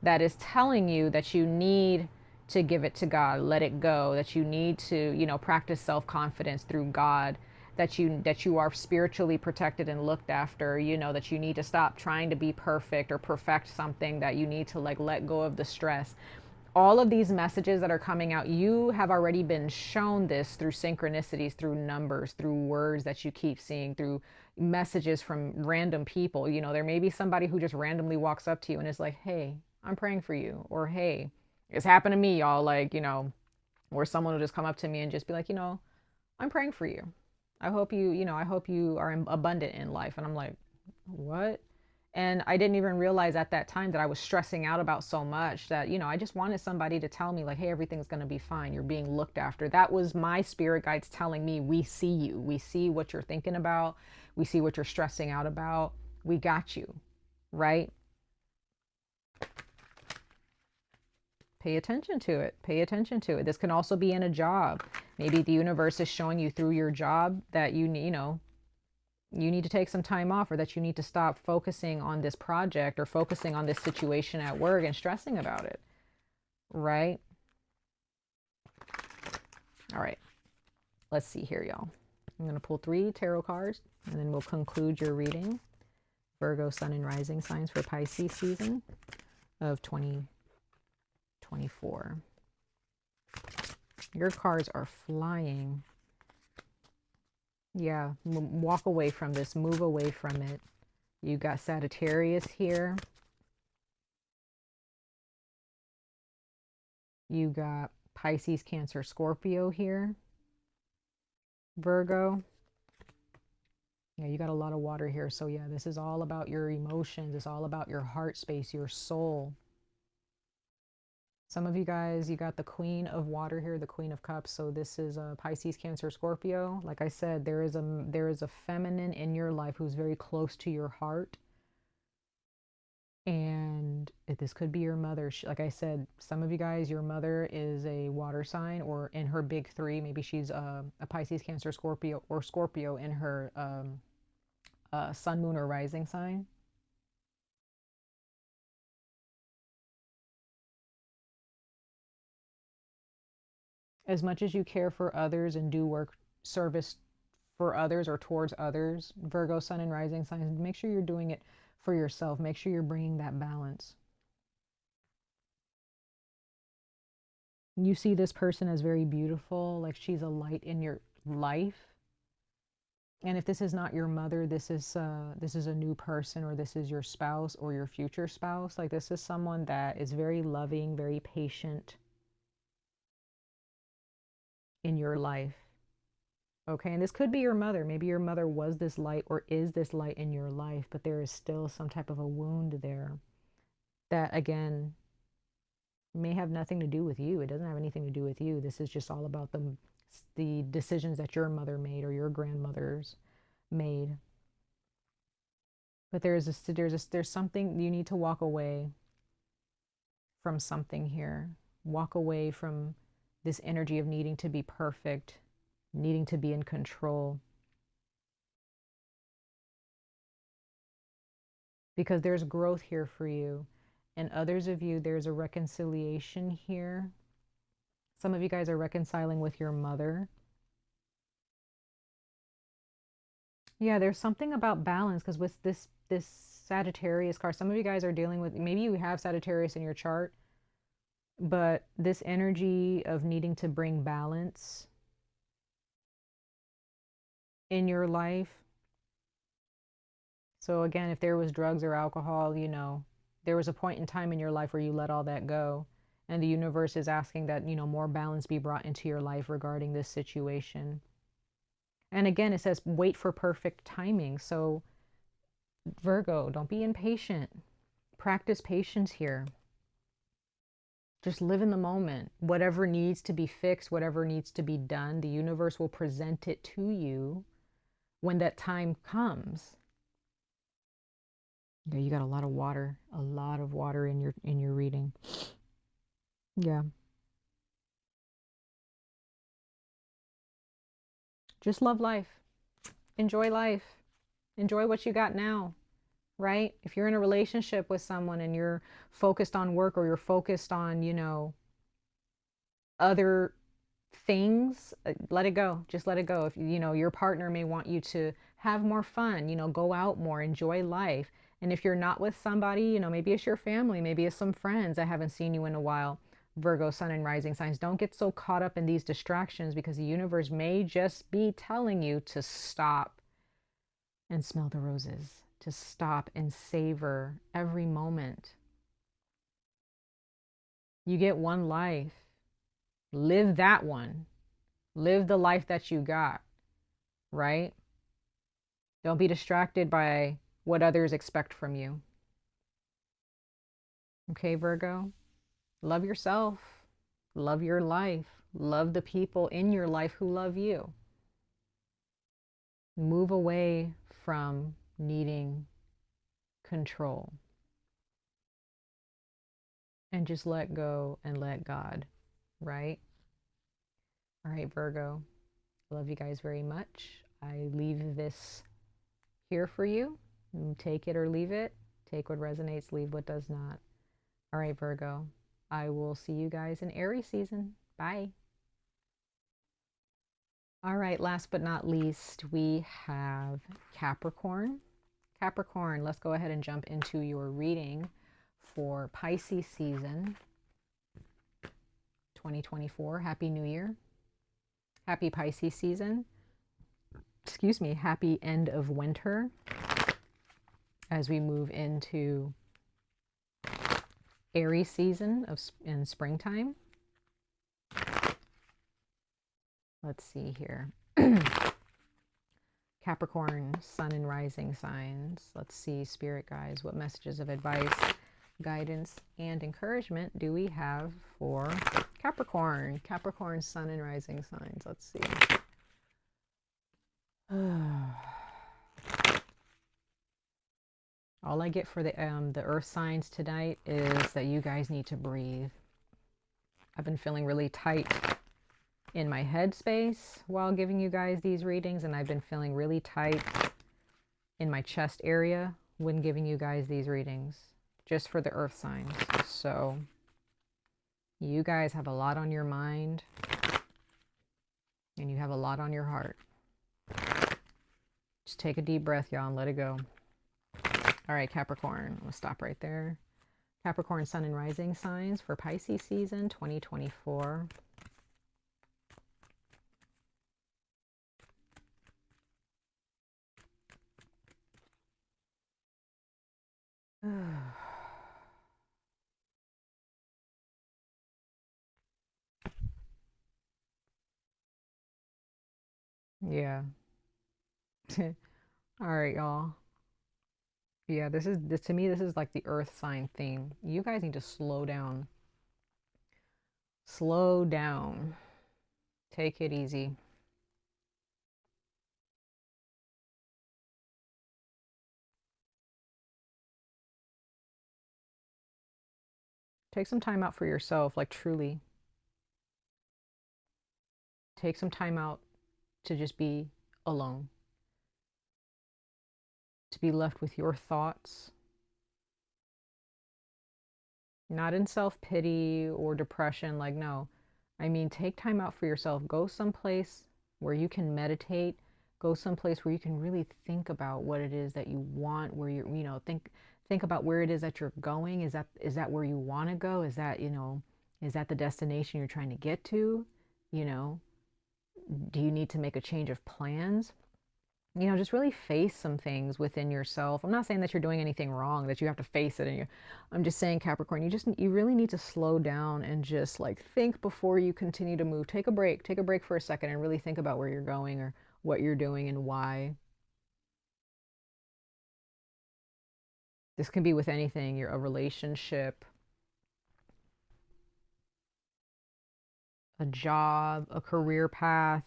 that is telling you that you need to give it to God, let it go, that you need to, you know, practice self-confidence through God, that you are spiritually protected and looked after, you know, that you need to stop trying to be perfect or perfect something, that you need to like let go of the stress. All of these messages that are coming out, you have already been shown this through synchronicities, through numbers, through words that you keep seeing, through messages from random people. You know, there may be somebody who just randomly walks up to you and is like, hey, I'm praying for you. Or, hey, it's happened to me, y'all. Like, you know, Or someone will just come up to me and just be like, I'm praying for you. I hope you are abundant in life. And I'm like, what? And I didn't even realize at that time that I was stressing out about so much that, I just wanted somebody to tell me like, hey, everything's going to be fine. You're being looked after. That was my spirit guides telling me, we see you. We see what you're thinking about. We see what you're stressing out about. We got you, right? Pay attention to it. Pay attention to it. This can also be in a job. Maybe the universe is showing you through your job that you need to take some time off, or that you need to stop focusing on this project or focusing on this situation at work and stressing about it, right? All right. Let's see here, y'all. I'm going to pull 3 tarot cards and then we'll conclude your reading. Virgo, Sun, and Rising signs for Pisces season of 2024. Your cards are flying. Yeah, walk away from this. Move away from it. You got Sagittarius here. You got Pisces, Cancer, Scorpio here. Virgo. Yeah, you got a lot of water here. So yeah, this is all about your emotions. It's all about your heart space, your soul. Some of you guys, you got the Queen of Water here, the Queen of Cups. So this is Pisces, Cancer, Scorpio. Like I said, there is a feminine in your life who's very close to your heart. And this could be your mother. Like I said, some of you guys, your mother is a water sign, or in her big 3, maybe she's a Pisces, Cancer, Scorpio, or Scorpio in her sun, moon, or rising sign. As much as you care for others and do work service for others or towards others, Virgo, Sun, and Rising signs, make sure you're doing it for yourself. Make sure you're bringing that balance. You see this person as very beautiful, like she's a light in your life. And if this is not your mother, this is a new person, or this is your spouse or your future spouse. Like this is someone that is very loving, very patient in your life. Okay, and this could be your mother. Maybe your mother was this light or is this light in your life, but there is still some type of a wound there that, again, may have nothing to do with you. It doesn't have anything to do with you. This is just all about the decisions that your mother made or your grandmothers made. But there's something you need to walk away from, something here. Walk away from this energy of needing to be perfect, needing to be in control. Because there's growth here for you. And others of you, there's a reconciliation here. Some of you guys are reconciling with your mother. Yeah, there's something about balance, because with this Sagittarius card, some of you guys are dealing with, maybe you have Sagittarius in your chart, but this energy of needing to bring balance in your life. So again, if there was drugs or alcohol, there was a point in time in your life where you let all that go. And the universe is asking that, more balance be brought into your life regarding this situation. And again, it says wait for perfect timing. So Virgo, don't be impatient. Practice patience here. Just live in the moment. Whatever needs to be fixed, whatever needs to be done, the universe will present it to you when that time comes. Yeah, you got a lot of water in your reading. Yeah. Just love life. Enjoy life. Enjoy what you got now, right? If you're in a relationship with someone and you're focused on work, or you're focused on, other things, let it go. Just let it go. If your partner may want you to have more fun, go out more, enjoy life. And if you're not with somebody, maybe it's your family, maybe it's some friends that haven't seen you in a while. Virgo, Sun, and Rising signs, don't get so caught up in these distractions, because the universe may just be telling you to stop and smell the roses, to stop and savor every moment. You get one life. Live that one. Live the life that you got, right? Don't be distracted by what others expect from you. Okay, Virgo? Love yourself. Love your life. Love the people in your life who love you. Move away from needing control. And just let go and let God, right? All right, Virgo. Love you guys very much. I leave this here for you. Take it or leave it. Take what resonates, leave what does not. All right, Virgo. I will see you guys in Aries season. Bye. All right, last but not least, we have Capricorn. Capricorn, let's go ahead and jump into your reading for Pisces season 2024. Happy New Year. Happy Pisces season. Excuse me, happy end of winter as we move into Aries season in springtime. Let's see here. Capricorn, sun and rising signs. Let's see, spirit guides, what messages of advice, guidance, and encouragement do we have for Capricorn? Capricorn, sun and rising signs. Let's see. All I get for the earth signs tonight is that you guys need to breathe. I've been feeling really tight in my headspace while giving you guys these readings, and I've been feeling really tight in my chest area when giving you guys these readings, just for the earth signs. So you guys have a lot on your mind and you have a lot on your heart. Just take a deep breath, y'all, and let it go. All right, Capricorn, I'm gonna stop right there. Capricorn, sun and rising signs for Pisces season 2024. Yeah. All right, y'all. Yeah, this to me, this is like the earth sign theme. You guys need to slow down. Slow down. Take it easy. Take some time out for yourself, like truly. Take some time out to just be alone. To be left with your thoughts. Not in self-pity or depression, like no. I mean, take time out for yourself. Go someplace where you can meditate. Go someplace where you can really think about what it is that you want, where you're, think about where it is that you're going. Is that where you want to go? Is that, is that the destination you're trying to get to? You know, do you need to make a change of plans? Just really face some things within yourself. I'm not saying that you're doing anything wrong, that you have to face it. I'm just saying, Capricorn, you really need to slow down and just like think before you continue to move. Take a break. Take a break for a second and really think about where you're going or what you're doing and why. This can be with anything. A relationship, a job, a career path.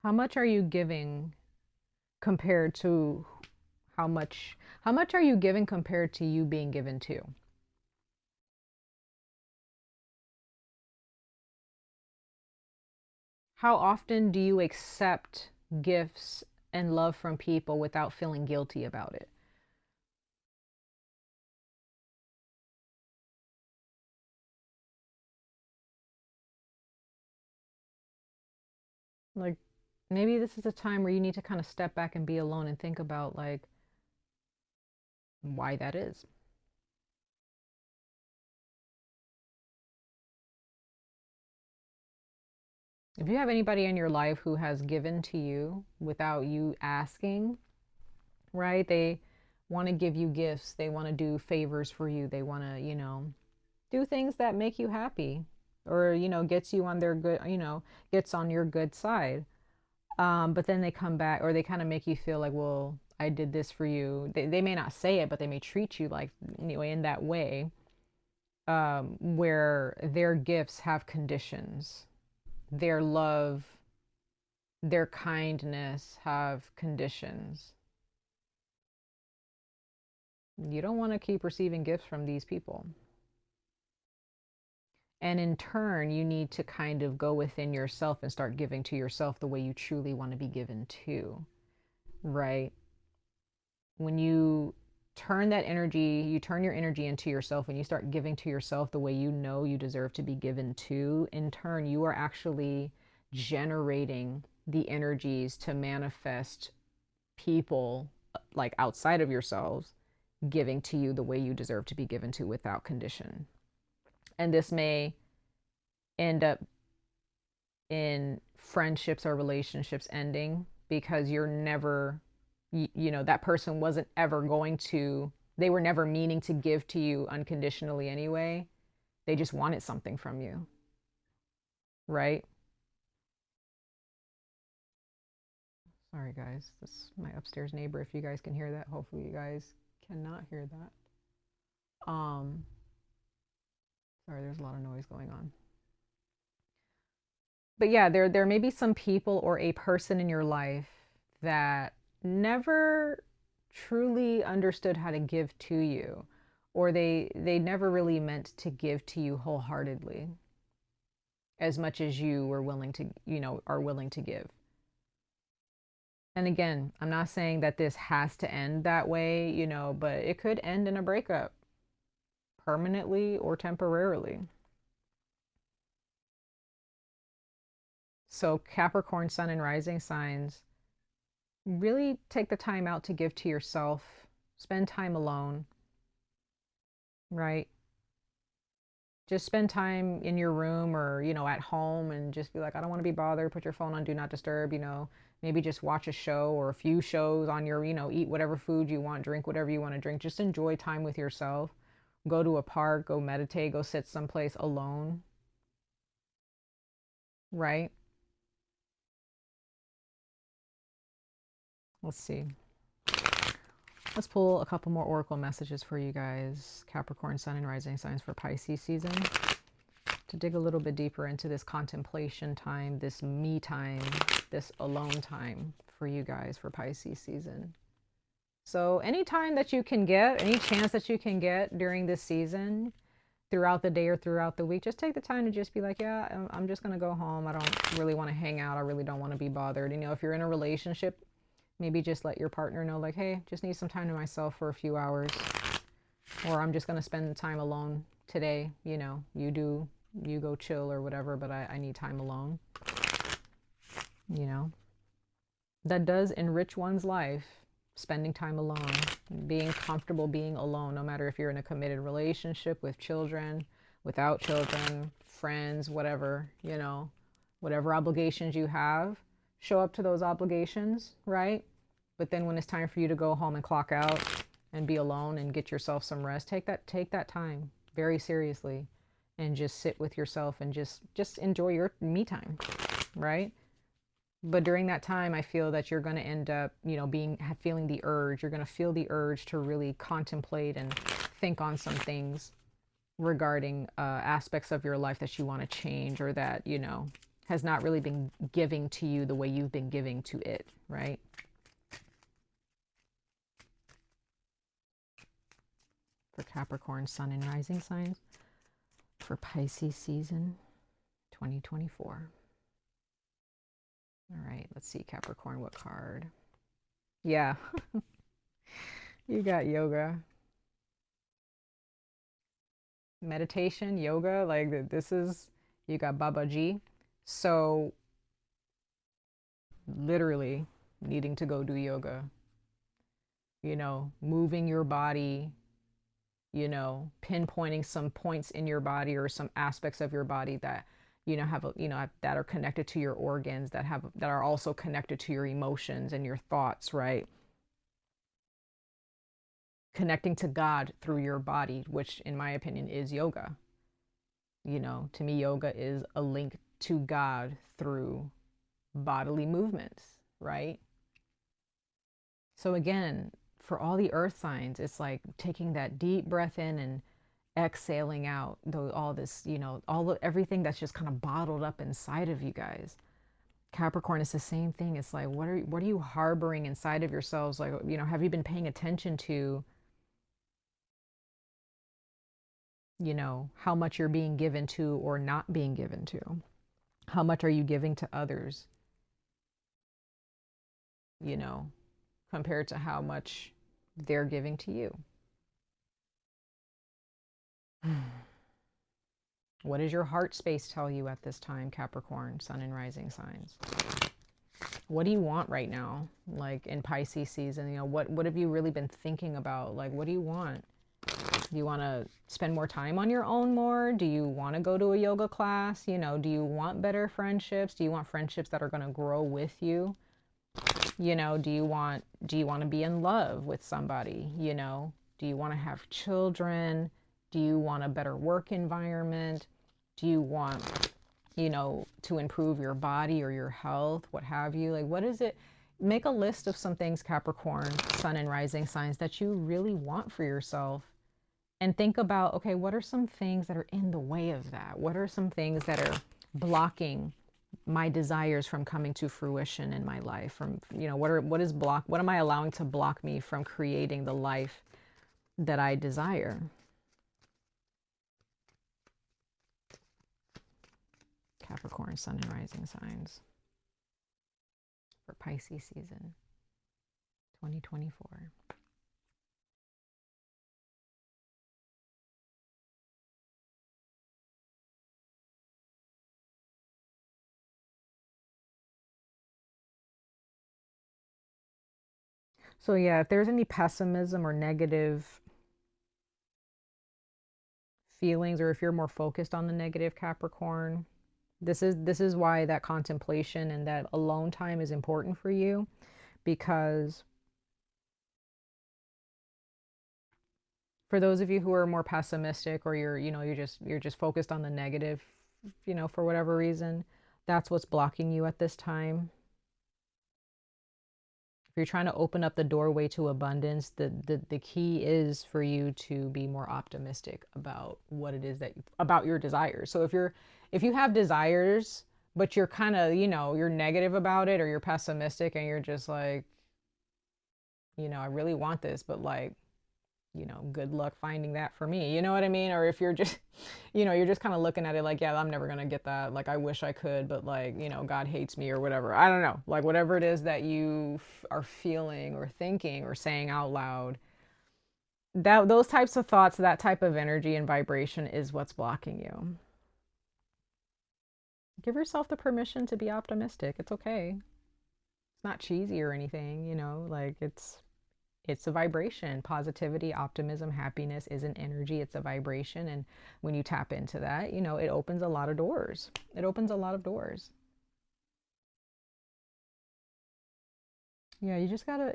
How much are you giving compared to how much are you giving compared to you being given to? How often do you accept gifts and love from people without feeling guilty about it? Like, maybe this is a time where you need to kind of step back and be alone and think about like why that is. If you have anybody in your life who has given to you without you asking, right? They want to give you gifts. They want to do favors for you. They want to, do things that make you happy or, gets you on their good, gets on your good side. But then they come back or they kind of make you feel like, well, I did this for you. They may not say it, but they may treat you like, anyway, in that way, where their gifts have conditions. Their love, their kindness have conditions. You don't want to keep receiving gifts from these people. And in turn, you need to kind of go within yourself and start giving to yourself the way you truly want to be given to, right? When you turn that energy, you turn your energy into yourself, when you start giving to yourself the way you know you deserve to be given to, in turn, you are actually generating the energies to manifest people like outside of yourselves giving to you the way you deserve to be given to without condition. And this may end up in friendships or relationships ending because you're never, that person wasn't ever going to, they were never meaning to give to you unconditionally anyway. They just wanted something from you, right? Sorry, guys. This is my upstairs neighbor. If you guys can hear that, hopefully you guys cannot hear that. Sorry, there's a lot of noise going on. But yeah, there may be some people or a person in your life that never truly understood how to give to you, or they never really meant to give to you wholeheartedly as much as you were willing to, are willing to give. And again, I'm not saying that this has to end that way, but it could end in a breakup permanently or temporarily. So Capricorn, Sun, and Rising signs, really take the time out to give to yourself. Spend time alone, right? Just spend time in your room or, at home and just be like, I don't want to be bothered. Put your phone on Do Not Disturb, maybe just watch a show or a few shows on your, eat whatever food you want, drink whatever you want to drink. Just enjoy time with yourself. Go to a park, go meditate, go sit someplace alone, right? Let's see. Let's pull a couple more oracle messages for you guys. Capricorn, Sun, and Rising signs for Pisces season. To dig a little bit deeper into this contemplation time, this me time, this alone time for you guys for Pisces season. So any time that you can get, any chance that you can get during this season, throughout the day or throughout the week, just take the time to just be like, yeah, I'm just going to go home. I don't really want to hang out. I really don't want to be bothered. If you're in a relationship, maybe just let your partner know, like, hey, just need some time to myself for a few hours. Or I'm just going to spend the time alone today. You go chill or whatever, but I need time alone. That does enrich one's life, spending time alone, being comfortable being alone, no matter if you're in a committed relationship with children, without children, friends, whatever, whatever obligations you have, show up to those obligations, right? But then when it's time for you to go home and clock out and be alone and get yourself some rest, take that time very seriously and just sit with yourself and just enjoy your me time, right? But during that time, I feel that you're going to end up, feeling the urge. You're going to feel the urge to really contemplate and think on some things regarding aspects of your life that you want to change or that, has not really been giving to you the way you've been giving to it, right? For Capricorn, Sun, and Rising signs for Pisces season 2024. All right, let's see, Capricorn, what card? Yeah, you got yoga. Meditation, yoga, like this is, you got Babaji. So literally needing to go do yoga, moving your body, pinpointing some points in your body or some aspects of your body that that are connected to your organs, that are also connected to your emotions and your thoughts, right? Connecting to God through your body, which in my opinion is yoga. To me, yoga is a link to God through bodily movements, right? So again, for all the earth signs, it's like taking that deep breath in and exhaling out all this, everything that's just kind of bottled up inside of you guys. Capricorn is the same thing. It's like, what are you harboring inside of yourselves? Like, have you been paying attention to, how much you're being given to or not being given to? How much are you giving to others, you know, compared to how much they're giving to you? What does your heart space tell you at this time, Capricorn, sun and rising signs? What do you want right now? Like in Pisces season, what have you really been thinking about? Like, what do you want? Do you want to spend more time on your own more? Do you want to go to a yoga class? Do you want better friendships? Do you want friendships that are going to grow with you? Do you want to be in love with somebody? Do you want to have children? Do you want a better work environment? Do you want, to improve your body or your health, what have you? Like, what is it? Make a list of some things, Capricorn, sun and rising signs, that you really want for yourself. And think about, okay, what are some things that are in the way of that? What are some things that are blocking my desires from coming to fruition in my life? From, what am I allowing to block me from creating the life that I desire? Capricorn, sun and rising signs for Pisces season 2024. So yeah, if there's any pessimism or negative feelings, or if you're more focused on the negative, Capricorn, this is why that contemplation and that alone time is important for you, because for those of you who are more pessimistic, or you're just focused on the negative, for whatever reason, that's what's blocking you at this time. If you're trying to open up the doorway to abundance, the key is for you to be more optimistic about what it is about your desires. So if you have desires, but you're kind of, you're negative about it, or you're pessimistic and you're just like, I really want this, but like, good luck finding that for me. You know what I mean? Or if you're just, you're just kind of looking at it like, yeah, I'm never going to get that. Like, I wish I could, but like, God hates me or whatever. I don't know. Like, whatever it is that you are feeling or thinking or saying out loud, those types of thoughts, that type of energy and vibration is what's blocking you. Give yourself the permission to be optimistic. It's okay. It's not cheesy or anything, like it's a vibration. Positivity, optimism, happiness is an energy. It's a vibration. And when you tap into that, it opens a lot of doors. It opens a lot of doors. Yeah, you just gotta,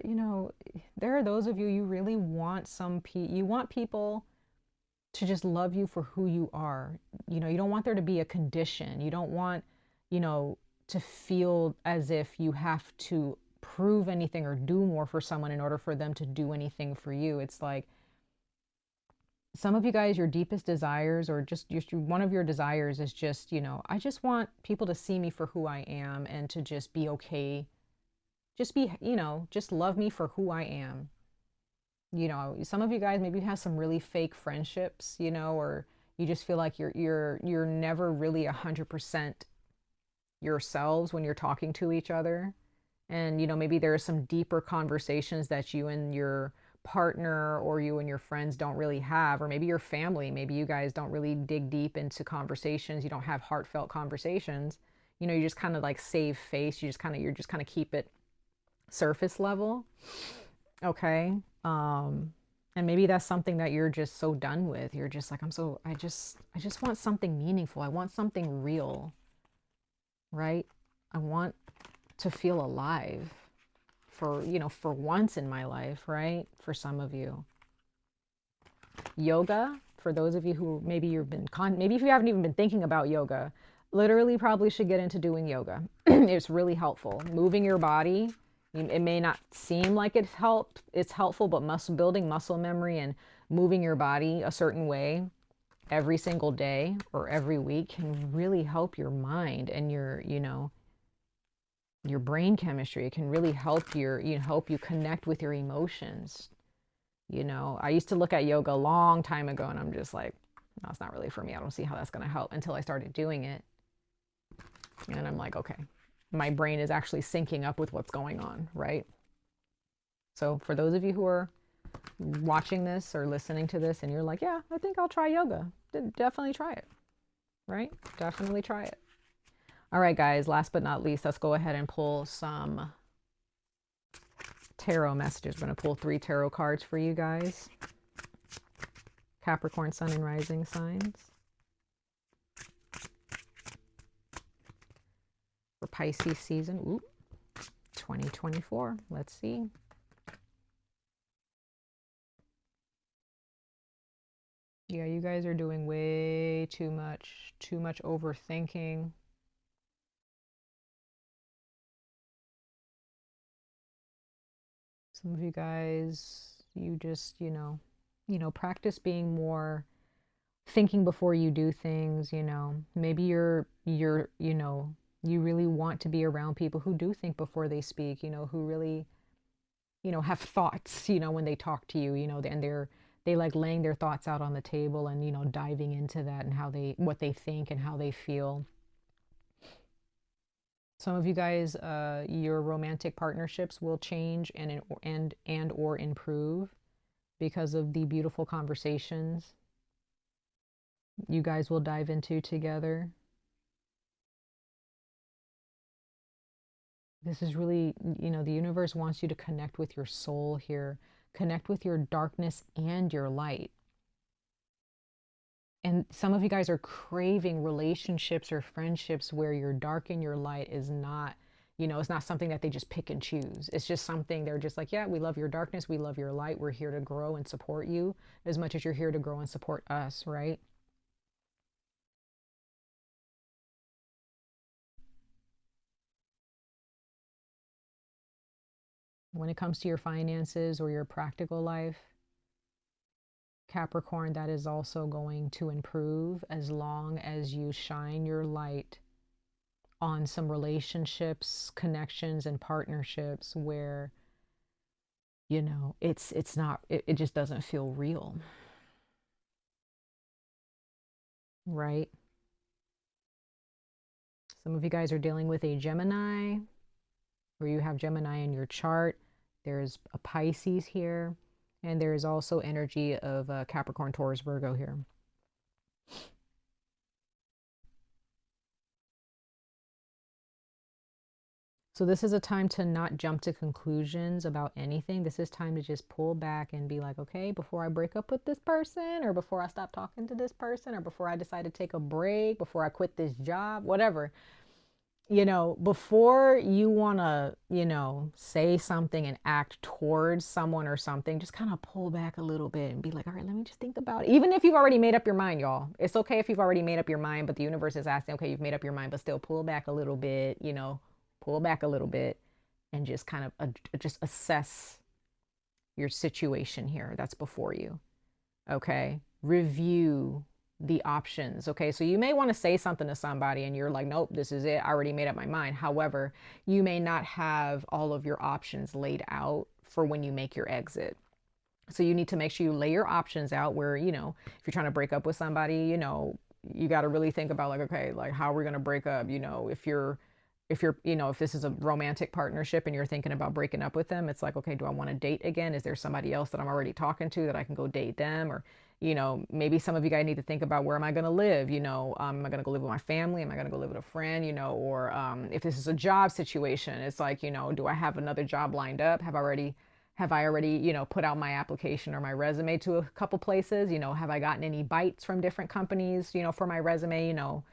there are those of you really want you want people to just love you for who you are. You don't want there to be a condition. You don't want, to feel as if you have to prove anything or do more for someone in order for them to do anything for you. It's like some of you guys, your deepest desires, or just one of your desires is just, I just want people to see me for who I am and to just be okay. Just be, just love me for who I am. Some of you guys maybe have some really fake friendships, or you just feel like you're never really 100% yourselves when you're talking to each other. And maybe there are some deeper conversations that you and your partner or you and your friends don't really have, or maybe your family, maybe you guys don't really dig deep into conversations. You don't have heartfelt conversations. You just kind of like save face. You're just kind of keep it surface level. Okay. And maybe that's something that you're just so done with. You're just like, I just want something meaningful. I want something real. right? I want to feel alive for, you know, for once in my life, right? For some of you. Yoga, for those of you who maybe maybe if you haven't even been thinking about yoga, literally probably should get into doing yoga. It's really helpful. Moving your body, it may not seem like it's helpful, but building muscle memory and moving your body a certain way every single day or every week can really help your mind and your, you know, your brain chemistry. It can really help help you connect with your emotions. You know, I used to look at yoga a long time ago and I'm just like, no, it's not really for me. I don't see how that's going to help, until I started doing it. And I'm like, okay, my brain is actually syncing up with what's going on, right? So for those of you who are watching this or listening to this and you're like, yeah, I think I'll try yoga, definitely try it, right? Definitely try it. All right, guys, last but not least, let's go ahead and pull some tarot messages. We're going to pull 3 tarot cards for you guys. Capricorn, Sun, and Rising signs. For Pisces season, 2024. Let's see. Yeah, you guys are doing way too much overthinking. Some of you guys, you just, you know, practice being more thinking before you do things, you know. Maybe you're, you know, you really want to be around people who do think before they speak, you know, who really, you know, have thoughts, you know, when they talk to you, you know, and they like laying their thoughts out on the table and, you know, diving into that and what they think and how they feel. Some of you guys, your romantic partnerships will change and or improve because of the beautiful conversations you guys will dive into together. This is really, you know, the universe wants you to connect with your soul here, connect with your darkness and your light. And some of you guys are craving relationships or friendships where your dark and your light is not, you know, it's not something that they just pick and choose. It's just something they're just like, yeah, we love your darkness, we love your light. We're here to grow and support you as much as you're here to grow and support us, right? When it comes to your finances or your practical life, Capricorn, that is also going to improve as long as you shine your light on some relationships, connections, and partnerships where, you know, it's not, it just doesn't feel real, right? Some of you guys are dealing with a Gemini, or you have Gemini in your chart. There's a Pisces here, and there is also energy of Capricorn, Taurus, Virgo here. So this is a time to not jump to conclusions about anything. This is time to just pull back and be like, okay, before I break up with this person, or before I stop talking to this person, or before I decide to take a break, before I quit this job, whatever, you know, before you want to, you know, say something and act towards someone or something, just kind of pull back a little bit and be like, all right, let me just think about it. Even if you've already made up your mind, y'all, it's okay if you've already made up your mind, but the universe is asking, okay, you've made up your mind, but still pull back a little bit, you know, pull back a little bit and just kind of just assess your situation here that's before you. Okay. Review the options. Okay. So you may want to say something to somebody and you're like, nope, this is it. I already made up my mind. However, you may not have all of your options laid out for when you make your exit. So you need to make sure you lay your options out where, you know, if you're trying to break up with somebody, you know, you got to really think about like, okay, like how are we going to break up? You know, if you're, you know, if this is a romantic partnership and you're thinking about breaking up with them, it's like, okay, do I want to date again? Is there somebody else that I'm already talking to that I can go date them? Or, you know, maybe some of you guys need to think about where am I going to live? You know, am I going to go live with my family? Am I going to go live with a friend? You know, or if this is a job situation, it's like, you know, do I have another job lined up? Have I already, you know, put out my application or my resume to a couple places? You know, have I gotten any bites from different companies, you know, for my resume? You know,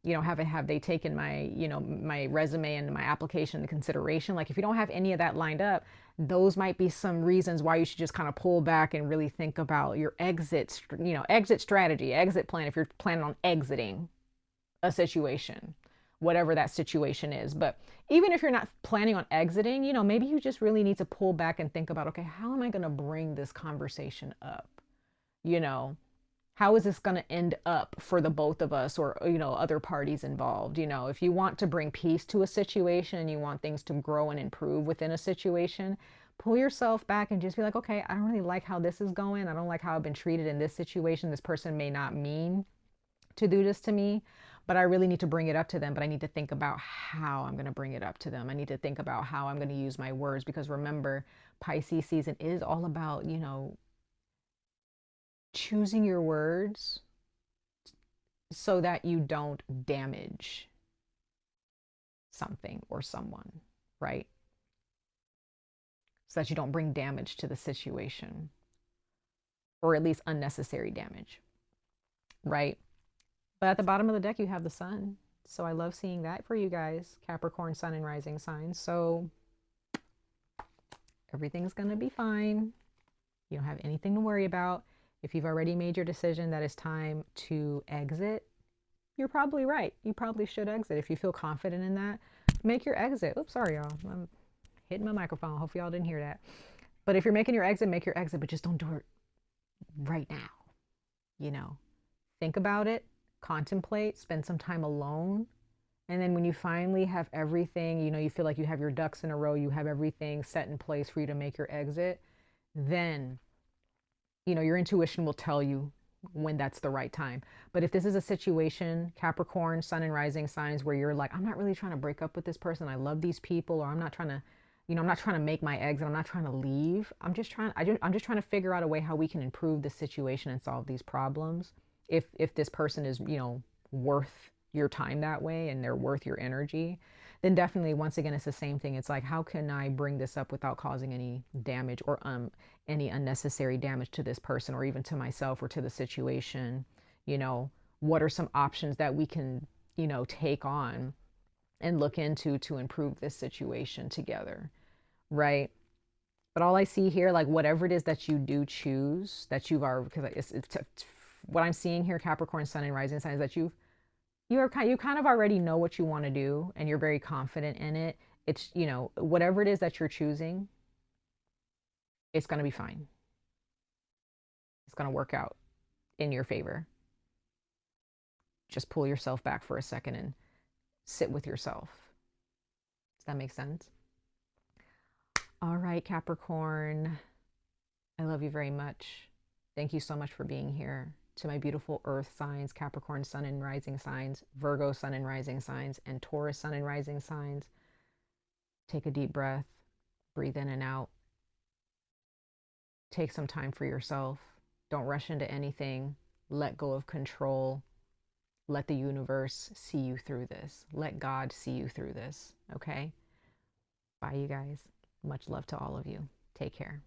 You know, have they taken my, you know, my resume and my application into consideration? Like if you don't have any of that lined up, those might be some reasons why you should just kind of pull back and really think about your exit, you know, exit strategy, exit plan if you're planning on exiting a situation, whatever that situation is. But even if you're not planning on exiting, you know, maybe you just really need to pull back and think about, okay, how am I going to bring this conversation up? You know, how is this going to end up for the both of us, or, you know, other parties involved? You know, if you want to bring peace to a situation and you want things to grow and improve within a situation, pull yourself back and just be like, okay, I don't really like how this is going. I don't like how I've been treated in this situation. This person may not mean to do this to me, but I really need to bring it up to them. But I need to think about how I'm going to bring it up to them. I need to think about how I'm going to use my words, because remember, Pisces season is all about, you know, choosing your words so that you don't damage something or someone, right? So that you don't bring damage to the situation, or at least unnecessary damage, right? But at the bottom of the deck, you have the sun. So I love seeing that for you guys, Capricorn, sun and rising signs. So everything's going to be fine. You don't have anything to worry about. If you've already made your decision that it's time to exit, you're probably right. You probably should exit. If you feel confident in that, make your exit. Oops, sorry, y'all. I'm hitting my microphone. Hopefully y'all didn't hear that. But if you're making your exit, make your exit, but just don't do it right now. You know, think about it, contemplate, spend some time alone. And then when you finally have everything, you know, you feel like you have your ducks in a row, you have everything set in place for you to make your exit, then, you know, your intuition will tell you when that's the right time. But if this is a situation, Capricorn, sun and rising signs, where you're like, I'm not really trying to break up with this person, I love these people, or I'm not trying to, you know, I'm not trying to make my exit, I'm not trying to leave, I'm just trying to figure out a way how we can improve the situation and solve these problems. If this person is, you know, worth your time that way and they're worth your energy, then definitely, once again, it's the same thing. It's like, how can I bring this up without causing any damage, or any unnecessary damage to this person, or even to myself or to the situation? You know, what are some options that we can, you know, take on and look into to improve this situation together, right? But all I see here, like whatever it is that you do choose, that you've already, because it's what I'm seeing here, Capricorn, sun and rising signs, that you kind of already know what you want to do and you're very confident in it. It's, you know, whatever it is that you're choosing, it's going to be fine. It's going to work out in your favor. Just pull yourself back for a second and sit with yourself. Does that make sense? All right, Capricorn, I love you very much. Thank you so much for being here. To my beautiful earth signs, Capricorn, sun and rising signs, Virgo, sun and rising signs, and Taurus, sun and rising signs, take a deep breath, breathe in and out. Take some time for yourself. Don't rush into anything. Let go of control. Let the universe see you through this. Let God see you through this. Okay? Bye, you guys. Much love to all of you. Take care.